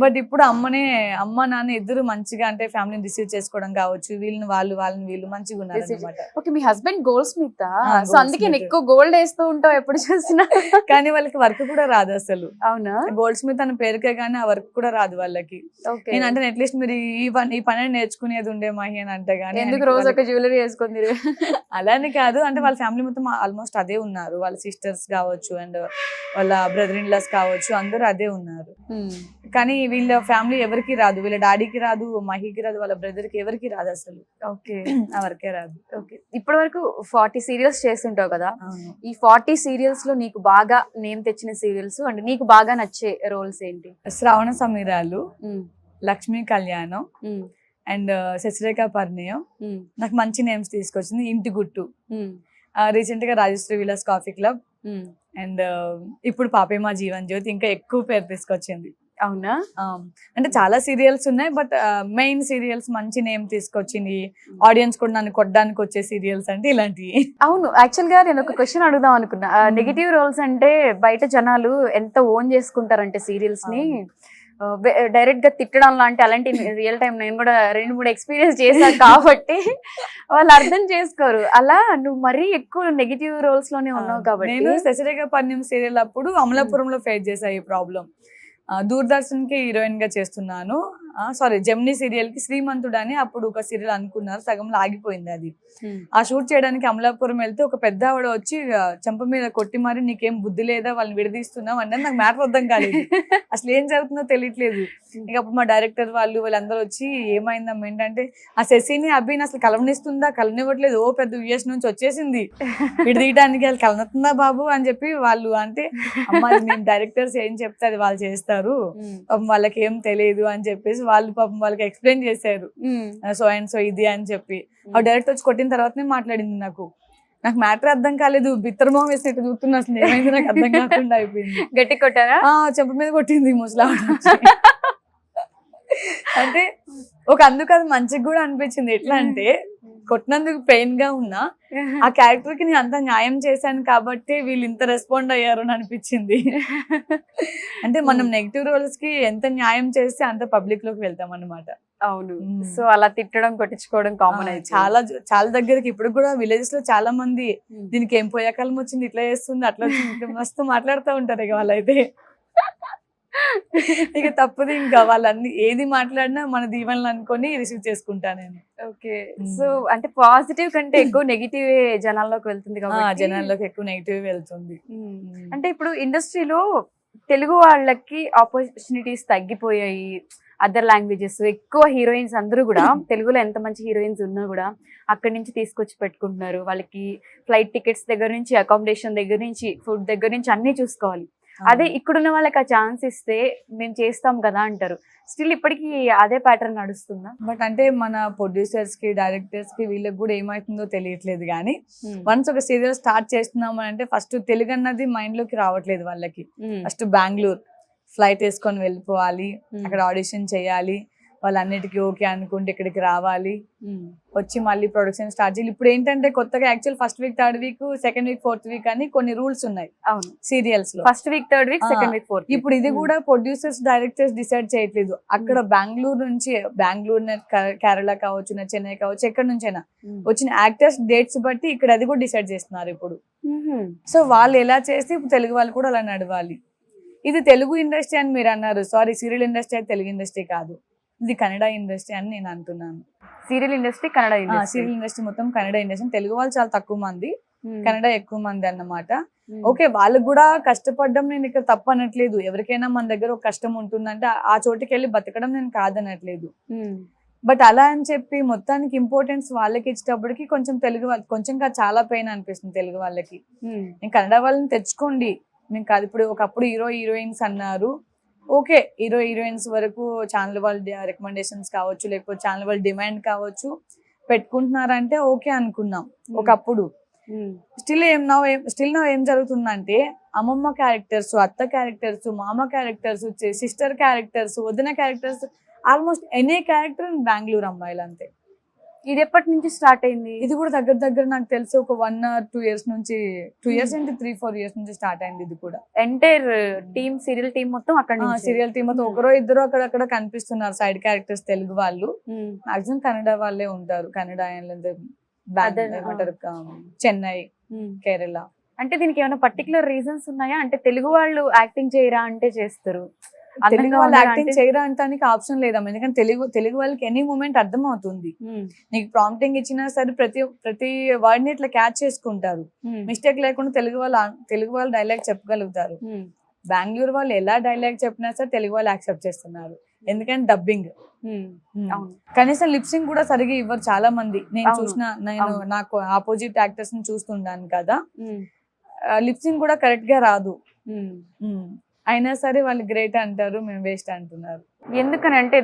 C: బట్ ఇప్పుడు అమ్మ నాన్న ఇద్దరు మంచిగా, అంటే ఫ్యామిలీని రిసీవ్ చేసుకోవడం కావచ్చు, వాళ్ళని వీళ్ళు మంచిగా ఉన్నారు అనమాట.
B: ఓకే, మీ హస్బెండ్ గోల్డ్ స్మిత్, సో అందుకే ఎక్కువ గోల్డ్ వేస్తూ ఉంటావు ఎప్పుడు చూసినా.
C: కానీ వాళ్ళకి వర్క్ కూడా రాదు అసలు.
B: అవునా?
C: గోల్డ్ స్మిత్ అని పేరుకే కానీ ఆ వర్క్ కూడా రాదు వాళ్ళకి. నేను అంటే అట్లీస్ట్ మీరు ఈ పని నేర్చుకునేది ఉండే మహి అని అంటే గానీ,
B: ఎందుకు రోజు ఒక జ్యువెలరీ వేసుకుంది
C: అలానే కాదు. అంటే వాళ్ళ ఫ్యామిలీ మొత్తం ఆల్మోస్ట్ అదే ఉన్నారు. వాళ్ళ సిస్టర్స్ కావచ్చు అండ్ వాళ్ళ బ్రదర్ ఇన్ లాస్ కావచ్చు, అందరూ అదే ఉన్నారు. కానీ వీళ్ళ ఫ్యామిలీ ఎవరికి రాదు, వీళ్ళ డాడీకి రాదు, మహికి రాదు, వాళ్ళ బ్రదర్ కి ఎవరికి రాదు అసలు.
B: ఓకే,
C: ఆ వర్కే రాదు.
B: ఓకే, ఇప్పటి వరకు 40 సీరియల్స్ చేస్తుంటావు కదా, ఈ 40 సీరియల్స్ లో నీకు బాగా నేమ్ తెచ్చిన సీరియల్స్ అండ్ నీకు బాగా నచ్చే రోల్స్ ఏంటి?
C: శ్రావణ సమీరాలు, లక్ష్మీ కళ్యాణం అండ్ శశిరేఖ పరిణయం నాకు మంచి నేమ్స్ తీసుకొచ్చింది. ఇంటి గుట్టు, రీసెంట్ గా Rajashree Vilas coffee club and ఇప్పుడు పాపే మా జీవన్ జ్యోతి ఇంకా ఎక్కువ పేరు తీసుకొచ్చింది.
B: అవునా?
C: అంటే చాలా సీరియల్స్ ఉన్నాయి బట్ మెయిన్ సీరియల్స్ మంచి నేమ్ తీసుకొచ్చింది. ఆడియన్స్ కూడా నన్ను కొట్టడానికి వచ్చే సీరియల్స్ అంటే ఇలాంటివి.
B: అవును, యాక్చువల్ గా నేను ఒక క్వశ్చన్ అడుగుదాం అనుకున్నా. నెగిటివ్ రోల్స్ అంటే బయట జనాలు ఎంత ఓన్ చేసుకుంటారంటే సీరియల్స్ ని డైరెక్ట్ గా తిట్టడం లాంటి అలాంటి రియల్ టైం నేను కూడా 2-3 ఎక్స్పీరియన్స్ చేశాను కాబట్టి వాళ్ళు అర్థం చేసుకోరు. అలా నువ్వు మరీ ఎక్కువ నెగిటివ్ రోల్స్ లోనే ఉన్నావు కాబట్టి.
C: నేను శశిరేఖ పరిణయం సీరియల్ అప్పుడు అమలాపురంలో ఫేస్ చేసా ఈ ప్రాబ్లం. దూరదర్శన్ కి హీరోయిన్ గా చేస్తున్నాను. సారీ జెమినీ సీరియల్ కి శ్రీమంతుడు అని అప్పుడు ఒక సీరియల్ అనుకున్నారు, సగంలో ఆగిపోయింది అది. ఆ షూట్ చేయడానికి అమలాపురం వెళ్తే ఒక పెద్ద ఆవిడ వచ్చి చెంప మీద కొట్టి మరి నీకేం బుద్ధి లేదా వాళ్ళని విడదీస్తున్నావు అన్నది నాకు మ్యాటర్ అర్థం కాలేదు. అసలు ఏం జరుగుతుందో తెలియట్లేదు. ఇక అప్పుడు మా డైరెక్టర్ వాళ్ళందరూ వచ్చి ఏమైందమ్మా ఏంటంటే ఆ శశిని అభిని అసలు కలవనిస్తుందా, కలవనివ్వట్లేదు, ఓ పెద్ద యుఎస్ నుంచి వచ్చేసింది విడదీయడానికి, అది కలనతుందా బాబు అని చెప్పి వాళ్ళు అంటే అమ్మ మేము డైరెక్టర్స్ ఏం చెప్తే అది వాళ్ళు చేస్తారు, పాపం వాళ్ళకి ఏం తెలియదు అని చెప్పేసి వాళ్ళు పాపం వాళ్ళకి ఎక్స్ప్లెయిన్ చేశారు సో అండ్ సో ఇది అని చెప్పి. ఆ డైరెక్ట్ వచ్చి కొట్టిన తర్వాతనే మాట్లాడింది. నాకు మ్యాటర్ అర్థం కాలేదు, బిత్తరమో వేసి ఇట్లా చూస్తున్నా, అసలు ఏమైంది నాకు అర్థం కాకుండా అయిపోయింది.
B: గట్టి కొట్టారా?
C: చెంప మీద కొట్టింది ముసలావిడ. అంటే ఒక అందుకు అది మంచిగా కూడా అనిపించింది. ఎట్లా అంటే కొట్టినందుకు పెయిన్ గా ఉన్నా ఆ క్యారెక్టర్ కి నేను అంత న్యాయం చేశాను కాబట్టి వీళ్ళు ఇంత రెస్పాండ్ అయ్యారు అని అనిపించింది. అంటే మనం నెగిటివ్ రోల్స్ కి ఎంత న్యాయం చేస్తే అంత పబ్లిక్ లోకి వెళ్తాం అన్నమాట.
B: అవును. సో అలా తిట్టడం కొట్టించుకోవడం కామన్ అయితే
C: చాలా దగ్గరికి ఇప్పుడు కూడా విలేజెస్ లో చాలా మంది దీనికి ఏం పోయాకాలం వచ్చింది, ఇట్లా చేస్తుంది, అట్లా వచ్చింది, మస్తు మాట్లాడుతూ ఉంటారు. ఇక వాళ్ళైతే ఇక తప్పదు, ఇంకా వాళ్ళన్ని ఏది మాట్లాడినా మన దీవెనలు అనుకొని రిసీవ్ చేసుకుంటా నేను.
B: ఓకే. సో అంటే పాజిటివ్ కంటే ఎక్కువ నెగిటివ్ జనాల్లోకి వెళ్తుంది కాబట్టి
C: జనాల్లోకి ఎక్కువ నెగిటివ్ వెళ్తుంది.
B: అంటే ఇప్పుడు ఇండస్ట్రీలో తెలుగు వాళ్ళకి ఆపర్చునిటీస్ తగ్గిపోయాయి. అదర్ లాంగ్వేజెస్ ఎక్కువ హీరోయిన్స్ అందరూ కూడా తెలుగులో ఎంత మంచి హీరోయిన్స్ ఉన్నా కూడా అక్కడి నుంచి తీసుకొచ్చి పెట్టుకుంటున్నారు. వాళ్ళకి ఫ్లైట్ టికెట్స్ దగ్గర నుంచి, అకామిడేషన్ దగ్గర నుంచి, ఫుడ్ దగ్గర నుంచి అన్ని చూసుకోవాలి. అదే ఇక్కడున్న వాళ్ళకి ఆ ఛాన్స్ ఇస్తే మేము చేస్తాం కదా అంటారు. స్టిల్ ఇప్పటికీ అదే ప్యాటర్న్ నడుస్తుందా?
C: బట్ అంటే మన ప్రొడ్యూసర్స్ కి, డైరెక్టర్స్ కి వీళ్ళకి కూడా ఏమైతుందో తెలియట్లేదు. కానీ వన్స్ ఒక సీరియల్ స్టార్ట్ చేస్తున్నాం అంటే ఫస్ట్ తెలుగు అన్నది మైండ్ లోకి రావట్లేదు వాళ్ళకి. ఫస్ట్ బెంగళూరు ఫ్లైట్ వేసుకొని వెళ్ళిపోవాలి, అక్కడ ఆడిషన్ చేయాలి, వాళ్ళన్నిటికీ ఓకే అనుకుంటే ఇక్కడికి రావాలి, వచ్చి మళ్ళీ ప్రొడక్షన్ స్టార్ట్ చేయాలి. ఇప్పుడు ఏంటంటే కొత్తగా actual first week, third week, second week, fourth week అని కొన్ని రూల్స్ ఉన్నాయి సీరియల్స్ లో.
B: First week, third week, second week, fourth.
C: ఇప్పుడు ఇది కూడా ప్రొడ్యూసర్స్, డైరెక్టర్స్ డిసైడ్ చేయట్లేదు. అక్కడ బెంగళూరు నుంచి, బెంగళూరు, కేరళ కావచ్చు, చెన్నై కావచ్చు, ఎక్కడి నుంచైనా వచ్చిన యాక్టర్స్ డేట్స్ బట్టి ఇక్కడ అది కూడా డిసైడ్ చేస్తున్నారు ఇప్పుడు. సో వాళ్ళు ఎలా చేస్తే ఇప్పుడు తెలుగు వాళ్ళు కూడా అలా నడవాలి. ఇది తెలుగు ఇండస్ట్రీ అని మీరు అన్నారు, సారీ సీరియల్ ఇండస్ట్రీ అయితే తెలుగు ఇండస్ట్రీ కాదు, ఇది కన్నడ ఇండస్ట్రీ అని నేను అంటున్నాను.
B: Serial industry Kannada industry.
C: Serial industry మొత్తం కన్నడ ఇండస్ట్రీ. తెలుగు వాళ్ళు చాలా తక్కువ మంది, కన్నడ ఎక్కువ మంది అన్నమాట. ఓకే, వాళ్ళకు కూడా కష్టపడడం నేను ఇక్కడ తప్పు అనట్లేదు. ఎవరికైనా మన దగ్గర ఒక కష్టం ఉంటుందంటే ఆ చోటుకి వెళ్ళి బతకడం నేను కాదనట్లేదు. బట్ అలా అని చెప్పి మొత్తానికి ఇంపార్టెన్స్ వాళ్ళకి ఇచ్చేటప్పటికి కొంచెం తెలుగు వాళ్ళు కొంచెం చాలా పెయిన్ అనిపిస్తుంది తెలుగు వాళ్ళకి. నేను కన్నడ వాళ్ళని తెచ్చుకోండి మేము కాదు. ఇప్పుడు ఒకప్పుడు హీరోయిన్స్ అన్నారు, ఓకే హీరోయిన్స్ వరకు ఛానల్ వాళ్ళ రికమెండేషన్స్ కావచ్చు, లేకపోతే ఛానల్ వాళ్ళ డిమాండ్ కావచ్చు పెట్టుకుంటున్నారంటే ఓకే అనుకున్నాం ఒకప్పుడు. స్టిల్ ఏం జరుగుతుందంటే అమ్మమ్మ క్యారెక్టర్స్, అత్త క్యారెక్టర్స్, మామ క్యారెక్టర్స్, సిస్టర్ క్యారెక్టర్స్, వదిన characters, almost any character Bengaluru అమ్మాయిలు అంతే.
B: ఇది ఎప్పటి నుంచి స్టార్ట్ అయింది?
C: ఇది కూడా దగ్గర నాకు తెలిసి ఒక 1 or 2 years నుంచి, 2 years అంటే 3-4 years నుంచి స్టార్ట్ అయింది. ఇది కూడా
B: ఎంటైర్ టీమ్, సీరియల్ టీమ్ మొత్తం అక్కడ,
C: సీరియల్ టీమ్ మొత్తం ఒకరో ఇద్దరు అక్కడ కనిపిస్తున్నారు సైడ్ క్యారెక్టర్స్ తెలుగు వాళ్ళు. మాక్సిమం కన్నడ వాళ్ళే ఉంటారు, కన్నడ చెన్నై, కేరళ.
B: అంటే దీనికి ఏమైనా పర్టికులర్ రీజన్స్ ఉన్నాయా? అంటే తెలుగు వాళ్ళు యాక్టింగ్ చేయరా అంటే చేస్తారు,
C: తెలుగు వాళ్ళు యాక్టింగ్ చేయరా అంటానికి ఆప్షన్ లేదమ్మా. ఎందుకంటే తెలుగు వాళ్ళకి ఎనీ మూమెంట్ అర్థం అవుతుంది. నీకు ప్రాంప్టింగ్ ఇచ్చినా సరే ప్రతి వర్డ్ ని ఇట్లా క్యాచ్ చేసుకుంటారు. మిస్టేక్ లేకుండా తెలుగు వాళ్ళు డైలాగ్ చెప్పగలుగుతారు. బెంగళూరు వాళ్ళు ఎలా డైలాగ్ చెప్పినా సరే తెలుగు వాళ్ళు యాక్సెప్ట్ చేస్తున్నారు, ఎందుకంటే డబ్బింగ్. కనీసం లిప్సింగ్ కూడా సరిగా ఇవ్వరు చాలా మంది. నేను నాకు ఆపోజిట్ యాక్టర్స్ ని చూస్తుంటాను కదా, లిప్సింగ్ కూడా కరెక్ట్ గా రాదు. అయినా సరే వాళ్ళు గ్రేట్ అంటారు, మేము వేస్ట్ అంటున్నారు.
B: ఎందుకని అంటే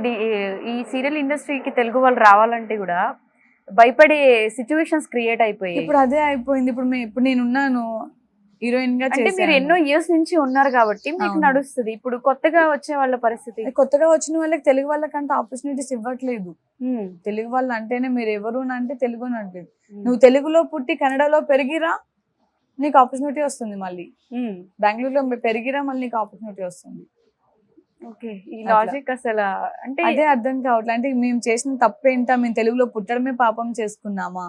B: ఈ సీరియల్ ఇండస్ట్రీకి తెలుగు వాళ్ళు రావాలంటే కూడా భయపడే సిచ్యువేషన్స్ క్రియేట్ అయిపోయాయి.
C: ఇప్పుడు అదే అయిపోయింది. ఇప్పుడు నేను ఉన్నాను హీరోయిన్ గా,
B: అంటే మీరు ఎన్నో ఇయర్స్ నుంచి ఉన్నారు కాబట్టి మీకు నడుస్తుంది. ఇప్పుడు కొత్తగా వచ్చే వాళ్ళ పరిస్థితి,
C: కొత్తగా వచ్చిన వాళ్ళకి తెలుగు వాళ్ళకంటే ఆపర్చునిటీస్ ఇవ్వట్లేదు. తెలుగు వాళ్ళు అంటేనే మీరు ఎవరు అంటే తెలుగు అంటే, నువ్వు తెలుగులో పుట్టి కన్నడలో పెరిగిరా నీకు ఆపర్చునిటీ వస్తుంది. మళ్ళీ బెంగళూరులో పెరిగిరా మళ్ళీ నీకు ఆపర్చునిటీ వస్తుంది.
B: ఓకే, ఈ లాజిక్ అసలు అంటే
C: అదే అర్థం కావట్లేదు. అంటే మేము చేసిన తప్పేంటా, మేము తెలుగులో పుట్టడమే పాపం చేసుకున్నామా,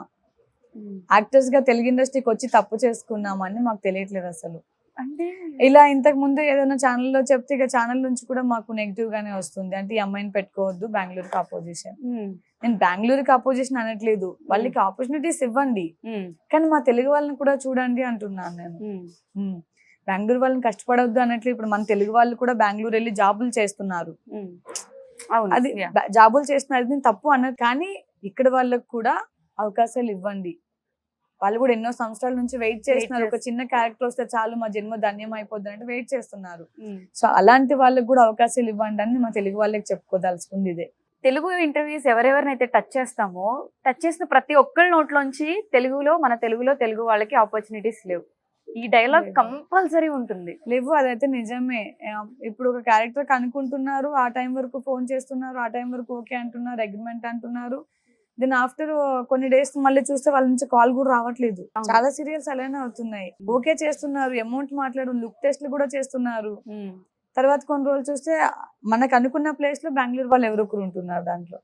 C: యాక్టర్స్ గా తెలుగు ఇండస్ట్రీకి వచ్చి తప్పు చేసుకున్నామా అని మాకు తెలియట్లేదు అసలు.
B: అంటే
C: ఇలా ఇంతకు ముందు ఏదైనా ఛానల్లో చెప్తే ఇక ఛానల్ నుంచి కూడా మాకు నెగిటివ్ గానే వస్తుంది. అంటే ఈ అమ్మాయిని పెట్టుకోవద్దు, బెంగళూరుకి అపోజిషన్. నేను బెంగళూరుకి అపోజిషన్ అనట్లేదు, వాళ్ళకి ఆపర్చునిటీస్ ఇవ్వండి, కానీ మా తెలుగు వాళ్ళని కూడా చూడండి అంటున్నాను నేను. బెంగళూరు వాళ్ళని కష్టపడవద్దు అనట్లేదు. ఇప్పుడు మన తెలుగు వాళ్ళు కూడా బెంగళూరు వెళ్ళి జాబులు చేస్తున్నారు, అది జాబులు చేస్తున్నారు, అది తప్పు అన్నది. కానీ ఇక్కడ వాళ్ళకి కూడా అవకాశాలు ఇవ్వండి. వాళ్ళు కూడా ఎన్నో సంవత్సరాల నుంచి వెయిట్ చేస్తున్నారు. ఒక చిన్న క్యారెక్టర్ వస్తే చాలు మా జన్మ ధన్యం అయిపోద్ది అంటే వెయిట్ చేస్తున్నారు. సో అలాంటి వాళ్ళకి కూడా అవకాశాలు ఇవ్వండి అని మా తెలుగు వాళ్ళకి చెప్పుకోదలుచుకుంది ఇదే.
B: తెలుగు ఇంటర్వ్యూస్ ఎవరెవరినైతే టచ్ చేస్తామో, టచ్ చేసిన ప్రతి ఒక్కరి నోట్లోంచి మన తెలుగులో తెలుగు వాళ్ళకి ఆపర్చునిటీస్ లేవు, ఈ డైలాగ్ కంపల్సరీ ఉంటుంది.
C: లేవు, అదైతే నిజమే. ఇప్పుడు ఒక క్యారెక్టర్ కనుక్కుంటున్నారు, ఆ టైం వరకు ఫోన్ చేస్తున్నారు, ఆ టైం వరకు ఓకే అంటున్నారు, అగ్రిమెంట్ అంటున్నారు. దెన్ ఆఫ్టర్ కొన్ని డేస్ మళ్ళీ చూస్తే వాళ్ళ నుంచి కాల్ కూడా రావట్లేదు. చాలా సీరియల్స్ అలానే అవుతున్నాయి. ఓకే చేస్తున్నారు, అమౌంట్ మాట్లాడు, లుక్ టెస్ట్లు కూడా చేస్తున్నారు. తర్వాత కొన్ని రోజులు చూస్తే మనకు అనుకున్న ప్లేస్ లో బెంగళూరు వాళ్ళు ఎవరొకరు ఉంటున్నారు దాంట్లో.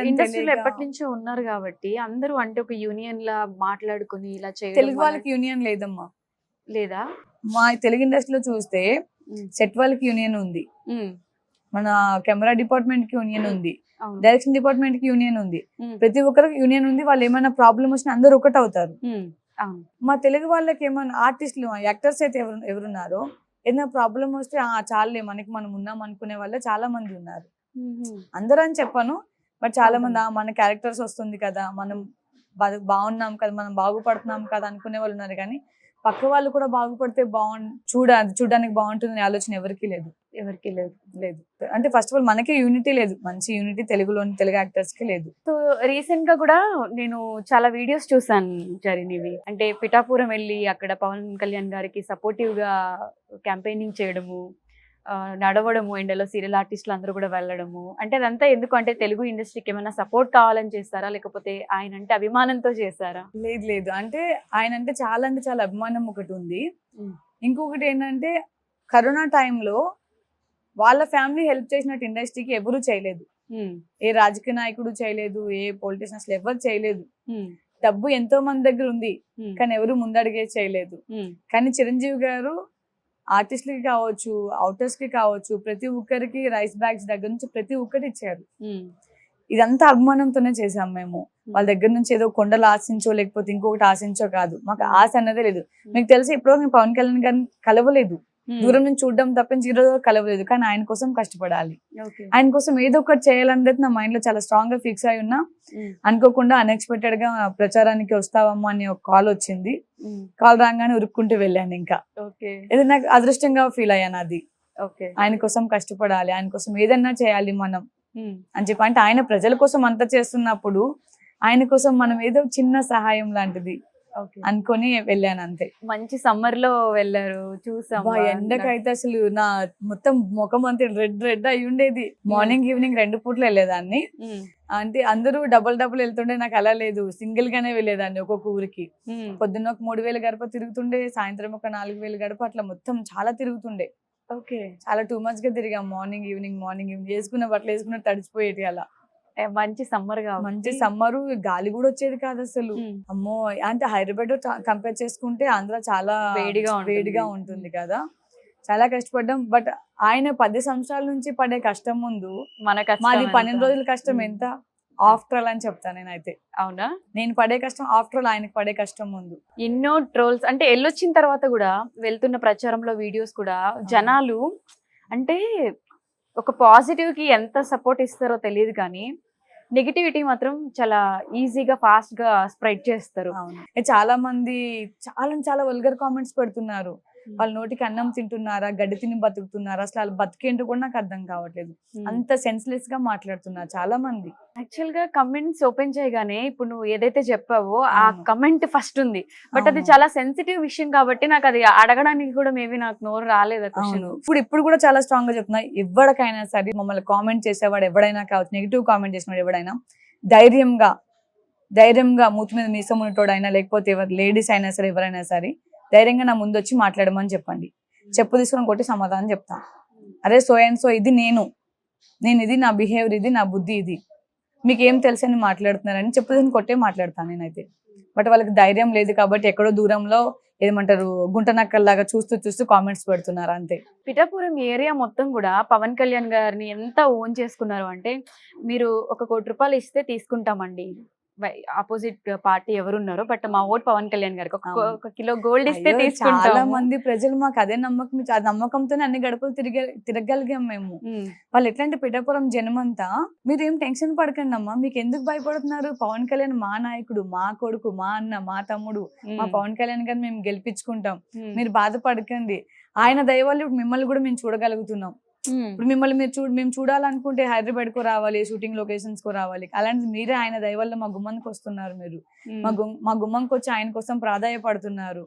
B: ఇండస్ట్రీలో ఎప్పటి నుంచో ఉన్నారు కాబట్టి అందరూ అంటే ఒక యూనియన్ లా మాట్లాడుకుని ఇలా చేయడం.
C: తెలుగు వాళ్ళకి యూనియన్ లేదమ్మా.
B: లేదా?
C: మా తెలుగు ఇండస్ట్రీలో చూస్తే సెట్ వాళ్ళకి యూనియన్ ఉంది, మన కెమెరా డిపార్ట్మెంట్ కి యూనియన్ ఉంది, డైరెక్షన్ డిపార్ట్మెంట్ కి యూనియన్ ఉంది, ప్రతి ఒక్కరికి యూనియన్ ఉంది. వాళ్ళు ఏమైనా ప్రాబ్లం వచ్చినా అందరూ ఒకటి అవుతారు. మా తెలుగు వాళ్ళకి ఏమైనా ఆర్టిస్టులు, యాక్టర్స్ అయితే ఎవరున్నారో ఏదైనా ప్రాబ్లం వస్తే చాలే మనకి మనం ఉన్నాం అనుకునే వాళ్ళే చాలా మంది ఉన్నారు. అందరూ అని చెప్పను, బట్ చాలా మంది మన క్యారెక్టర్స్ వస్తుంది కదా, మనం బాగున్నాం కదా, మనం బాగుపడుతున్నాం కదా అనుకునే వాళ్ళు ఉన్నారు. కానీ పక్క వాళ్ళు కూడా బాగుపడితే చూడడానికి బాగుంటుంది ఆలోచన ఎవరికి లేదు. అంటే ఫస్ట్ ఆఫ్ ఆల్ మనకే యూనిటీ లేదు, మంచి యూనిటీ తెలుగులోని తెలుగు యాక్టర్స్ కి లేదు.
B: సో రీసెంట్ గా కూడా నేను చాలా వీడియోస్ చూసాను జరిగినవి. అంటే పిఠాపురం వెళ్ళి అక్కడ పవన్ కళ్యాణ్ గారికి సపోర్టివ్ గా క్యాంపెయినింగ్ చేయడము, నడవడము, ఎండలో సీరియల్ ఆర్టిస్టులు అందరూ కూడా వెళ్ళడము. అంటే అదంతా ఎందుకు అంటే తెలుగు ఇండస్ట్రీకి ఏమైనా సపోర్ట్ కావాలని చేస్తారా, లేకపోతే ఆయన అంటే అభిమానంతో చేస్తారా?
C: లేదు, అంటే ఆయన అంటే చాలా అభిమానం ఒకటి ఉంది. ఇంకొకటి ఏంటంటే కరోనా టైంలో వాళ్ళ ఫ్యామిలీ హెల్ప్ చేసినట్టు ఇండస్ట్రీకి ఎవరు చేయలేదు. ఏ రాజకీయ నాయకుడు చేయలేదు, ఏ పొలిటీషియన్స్ ఎవరు చేయలేదు. డబ్బు ఎంతో మంది దగ్గర ఉంది, కానీ ఎవరు ముందడిగే చేయలేదు. కానీ చిరంజీవి గారు ఆర్టిస్టులకి కావచ్చు, అవుటర్స్ కి కావచ్చు, ప్రతి ఒక్కరికి రైస్ బ్యాగ్స్ దగ్గర నుంచి ప్రతి ఒక్కటి ఇచ్చారు. ఇదంతా అభిమానంతోనే చేసాం మేము. వాళ్ళ దగ్గర నుంచి ఏదో కొండలు ఆశించో లేకపోతే ఇంకొకటి ఆశించో కాదు, మాకు ఆశ అన్నదే లేదు. మీకు తెలిసి ఇప్పుడు నేను పవన్ కళ్యాణ్ గారిని కలవలేదు, దూరం నుంచి చూడడం తప్పించి ఈ రోజు కలవలేదు. కానీ ఆయన కోసం కష్టపడాలి, ఆయన కోసం ఏదో ఒకటి చేయాలనేది నా మైండ్ లో చాలా స్ట్రాంగ్ గా ఫిక్స్ అయి ఉన్నా. అనుకోకుండా అన్ఎక్స్పెక్టెడ్ గా ప్రచారానికి వస్తావమ్మా అని ఒక కాల్ వచ్చింది. కాల్ రాగానే ఉరుక్కుంటూ వెళ్ళాను. ఇంకా ఇది నాకు అదృష్టంగా ఫీల్ అయ్యాను. అది ఆయన కోసం కష్టపడాలి, ఆయన కోసం ఏదన్నా చేయాలి మనం అని చెప్పి. అంటే ఆయన ప్రజల కోసం అంతా చేస్తున్నప్పుడు ఆయన కోసం మనం ఏదో చిన్న సహాయం లాంటిది అనుకొని వెళ్ళాను అంతే.
B: మంచి సమ్మర్ లో వెళ్ళారు, చూసాం.
C: ఎండకైతే అసలు నా మొత్తం ముఖం అంతే రెడ్ అయి ఉండేది. మార్నింగ్ ఈవినింగ్ 2 పూట్లు వెళ్ళేదాన్ని. అంటే అందరూ డబుల్ వెళ్తుండే, నాకు అలా లేదు, సింగిల్ గానే వెళ్ళేదాన్ని ఒక్కొక్క ఊరికి. పొద్దున్న ఒక 3000 గడప తిరుగుతుండే, సాయంత్రం ఒక 4000 గడప, అట్లా మొత్తం చాలా తిరుగుతుండే. చాలా టూ మచ్ గా తిరిగాం. మార్నింగ్ ఈవినింగ్ వేసుకున్న బట్టలు వేసుకున్న తడిచిపోయేది. అలా
B: మంచి సమ్మర్ గా,
C: మంచి సమ్మరు, గాలి కూడా వచ్చేది కాదు అసలు. అమ్మో, అంటే హైదరాబాద్ కంపేర్ చేసుకుంటే ఆంధ్ర చాలా వేడిగా ఉంటుంది కదా. చాలా కష్టపడ్డాం. బట్ ఆయన 10 సంవత్సరాల నుంచి పడే కష్టం ముందు మాది 12 రోజుల కష్టం ఎంత ఆఫ్టర్ ఆల్ అని చెప్తాను నేనైతే.
B: అవునా?
C: నేను పడే కష్టం ఆఫ్టర్ ఆల్ ఆయనకి పడే కష్టం ముందు.
B: ఎన్నో ట్రోల్స్ అంటే వెళ్ళొచ్చిన తర్వాత కూడా వెళ్తున్న ప్రచారంలో వీడియోస్ కూడా జనాలు అంటే ఒక పాజిటివ్ కి ఎంత సపోర్ట్ ఇస్తారో తెలియదు, కానీ నెగిటివిటీ మాత్రం చాలా ఈజీగా ఫాస్ట్ గా స్ప్రెడ్ చేస్తారు.
C: చాలా మంది చాలా వల్గర్ కామెంట్స్ పెడుతున్నారు. వాళ్ళ నోటికి అన్నం తింటున్నారా, గడ్డి తిని బతుకుతున్నారా, అసలు వాళ్ళు బతికేంటో కూడా నాకు అర్థం కావట్లేదు. అంత సెన్స్లెస్ గా మాట్లాడుతున్నారు చాలా మంది.
B: యాక్చువల్ గా కమెంట్స్ ఓపెన్ చేయగానే ఇప్పుడు నువ్వు ఏదైతే చెప్పావో ఆ కమెంట్ ఫస్ట్ ఉంది, బట్ అది చాలా సెన్సిటివ్ విషయం కాబట్టి నాకు అది అడగడానికి కూడా మేబీ నాకు నోరు రాలేదు.
C: ఇప్పుడు కూడా చాలా స్ట్రాంగ్ గా చెప్తున్నా, ఎవరికైనా సరే మమ్మల్ని కామెంట్ చేసేవాడు ఎవడైనా కావచ్చు, నెగిటివ్ కామెంట్ చేసినవాడు ఎవడైనా ధైర్యంగా మూతి మీద మీసం ఉన్నటోడైనా లేకపోతే లేడీస్ అయినా సరే ఎవరైనా సరే ధైర్యంగా నా ముందు వచ్చి మాట్లాడమని చెప్పండి. చెప్పు తీసుకుని కొట్టి సమాధానం చెప్తాను. అరే సో అండ్ సో ఇది నేను ఇది నా బిహేవియర్, ఇది నా బుద్ధి, ఇది మీకు ఏం తెలుసు అని మాట్లాడుతున్నారని చెప్పు తీసుకుని కొట్టే మాట్లాడతాను నేనైతే. బట్ వాళ్ళకి ధైర్యం లేదు కాబట్టి ఎక్కడో దూరంలో ఏమంటారు గుంటనక్కల్లాగా చూస్తూ చూస్తూ కామెంట్స్ పెడుతున్నారు అంతే.
B: పిఠాపురం ఏరియా మొత్తం కూడా పవన్ కళ్యాణ్ గారిని ఎంత ఓన్ చేసుకున్నారు అంటే, మీరు ఒక ₹1 కోటి ఇస్తే తీసుకుంటామండి, ఆపోజిట్ పార్టీ ఎవరున్నారో, బట్ మా ఓట్ పవన్ కళ్యాణ్ గారికి, ఒక కిలో గోల్డ్ ఇస్తే
C: అయ్యో,
B: తీసుకుంటాం.
C: చాలా మంది ప్రజలు మాకు అదే నమ్మకం, ఆ నమ్మకంతోనే అన్ని గడపలు తిరగలిగాం మేము. వాళ్ళు ఎట్లాంటి పిఠాపురం జనమంతా మీరు ఏం టెన్షన్ పడకండి అమ్మా, మీకు ఎందుకు భయపడుతున్నారు, పవన్ కళ్యాణ్ మా నాయకుడు, మా కొడుకు, మా అన్న, మా తమ్ముడు, మా పవన్ కళ్యాణ్ గారిని మేము గెలిపించుకుంటాం, మీరు బాధపడకండి. ఆయన దయ వల్ల ఇప్పుడు మిమ్మల్ని కూడా మేము చూడగలుగుతున్నాం. ఇప్పుడు మిమ్మల్ని మేము చూడాలనుకుంటే హైదరాబాద్ కు రావాలి, షూటింగ్ లొకేషన్స్ కు రావాలి, అలాంటిది మీరే ఆయన దయ వల్ల మా గుమ్మంకి వస్తున్నారు, మీరు మా గుమ్మంకి వచ్చి ఆయన కోసం ప్రాధాయపడుతున్నారు.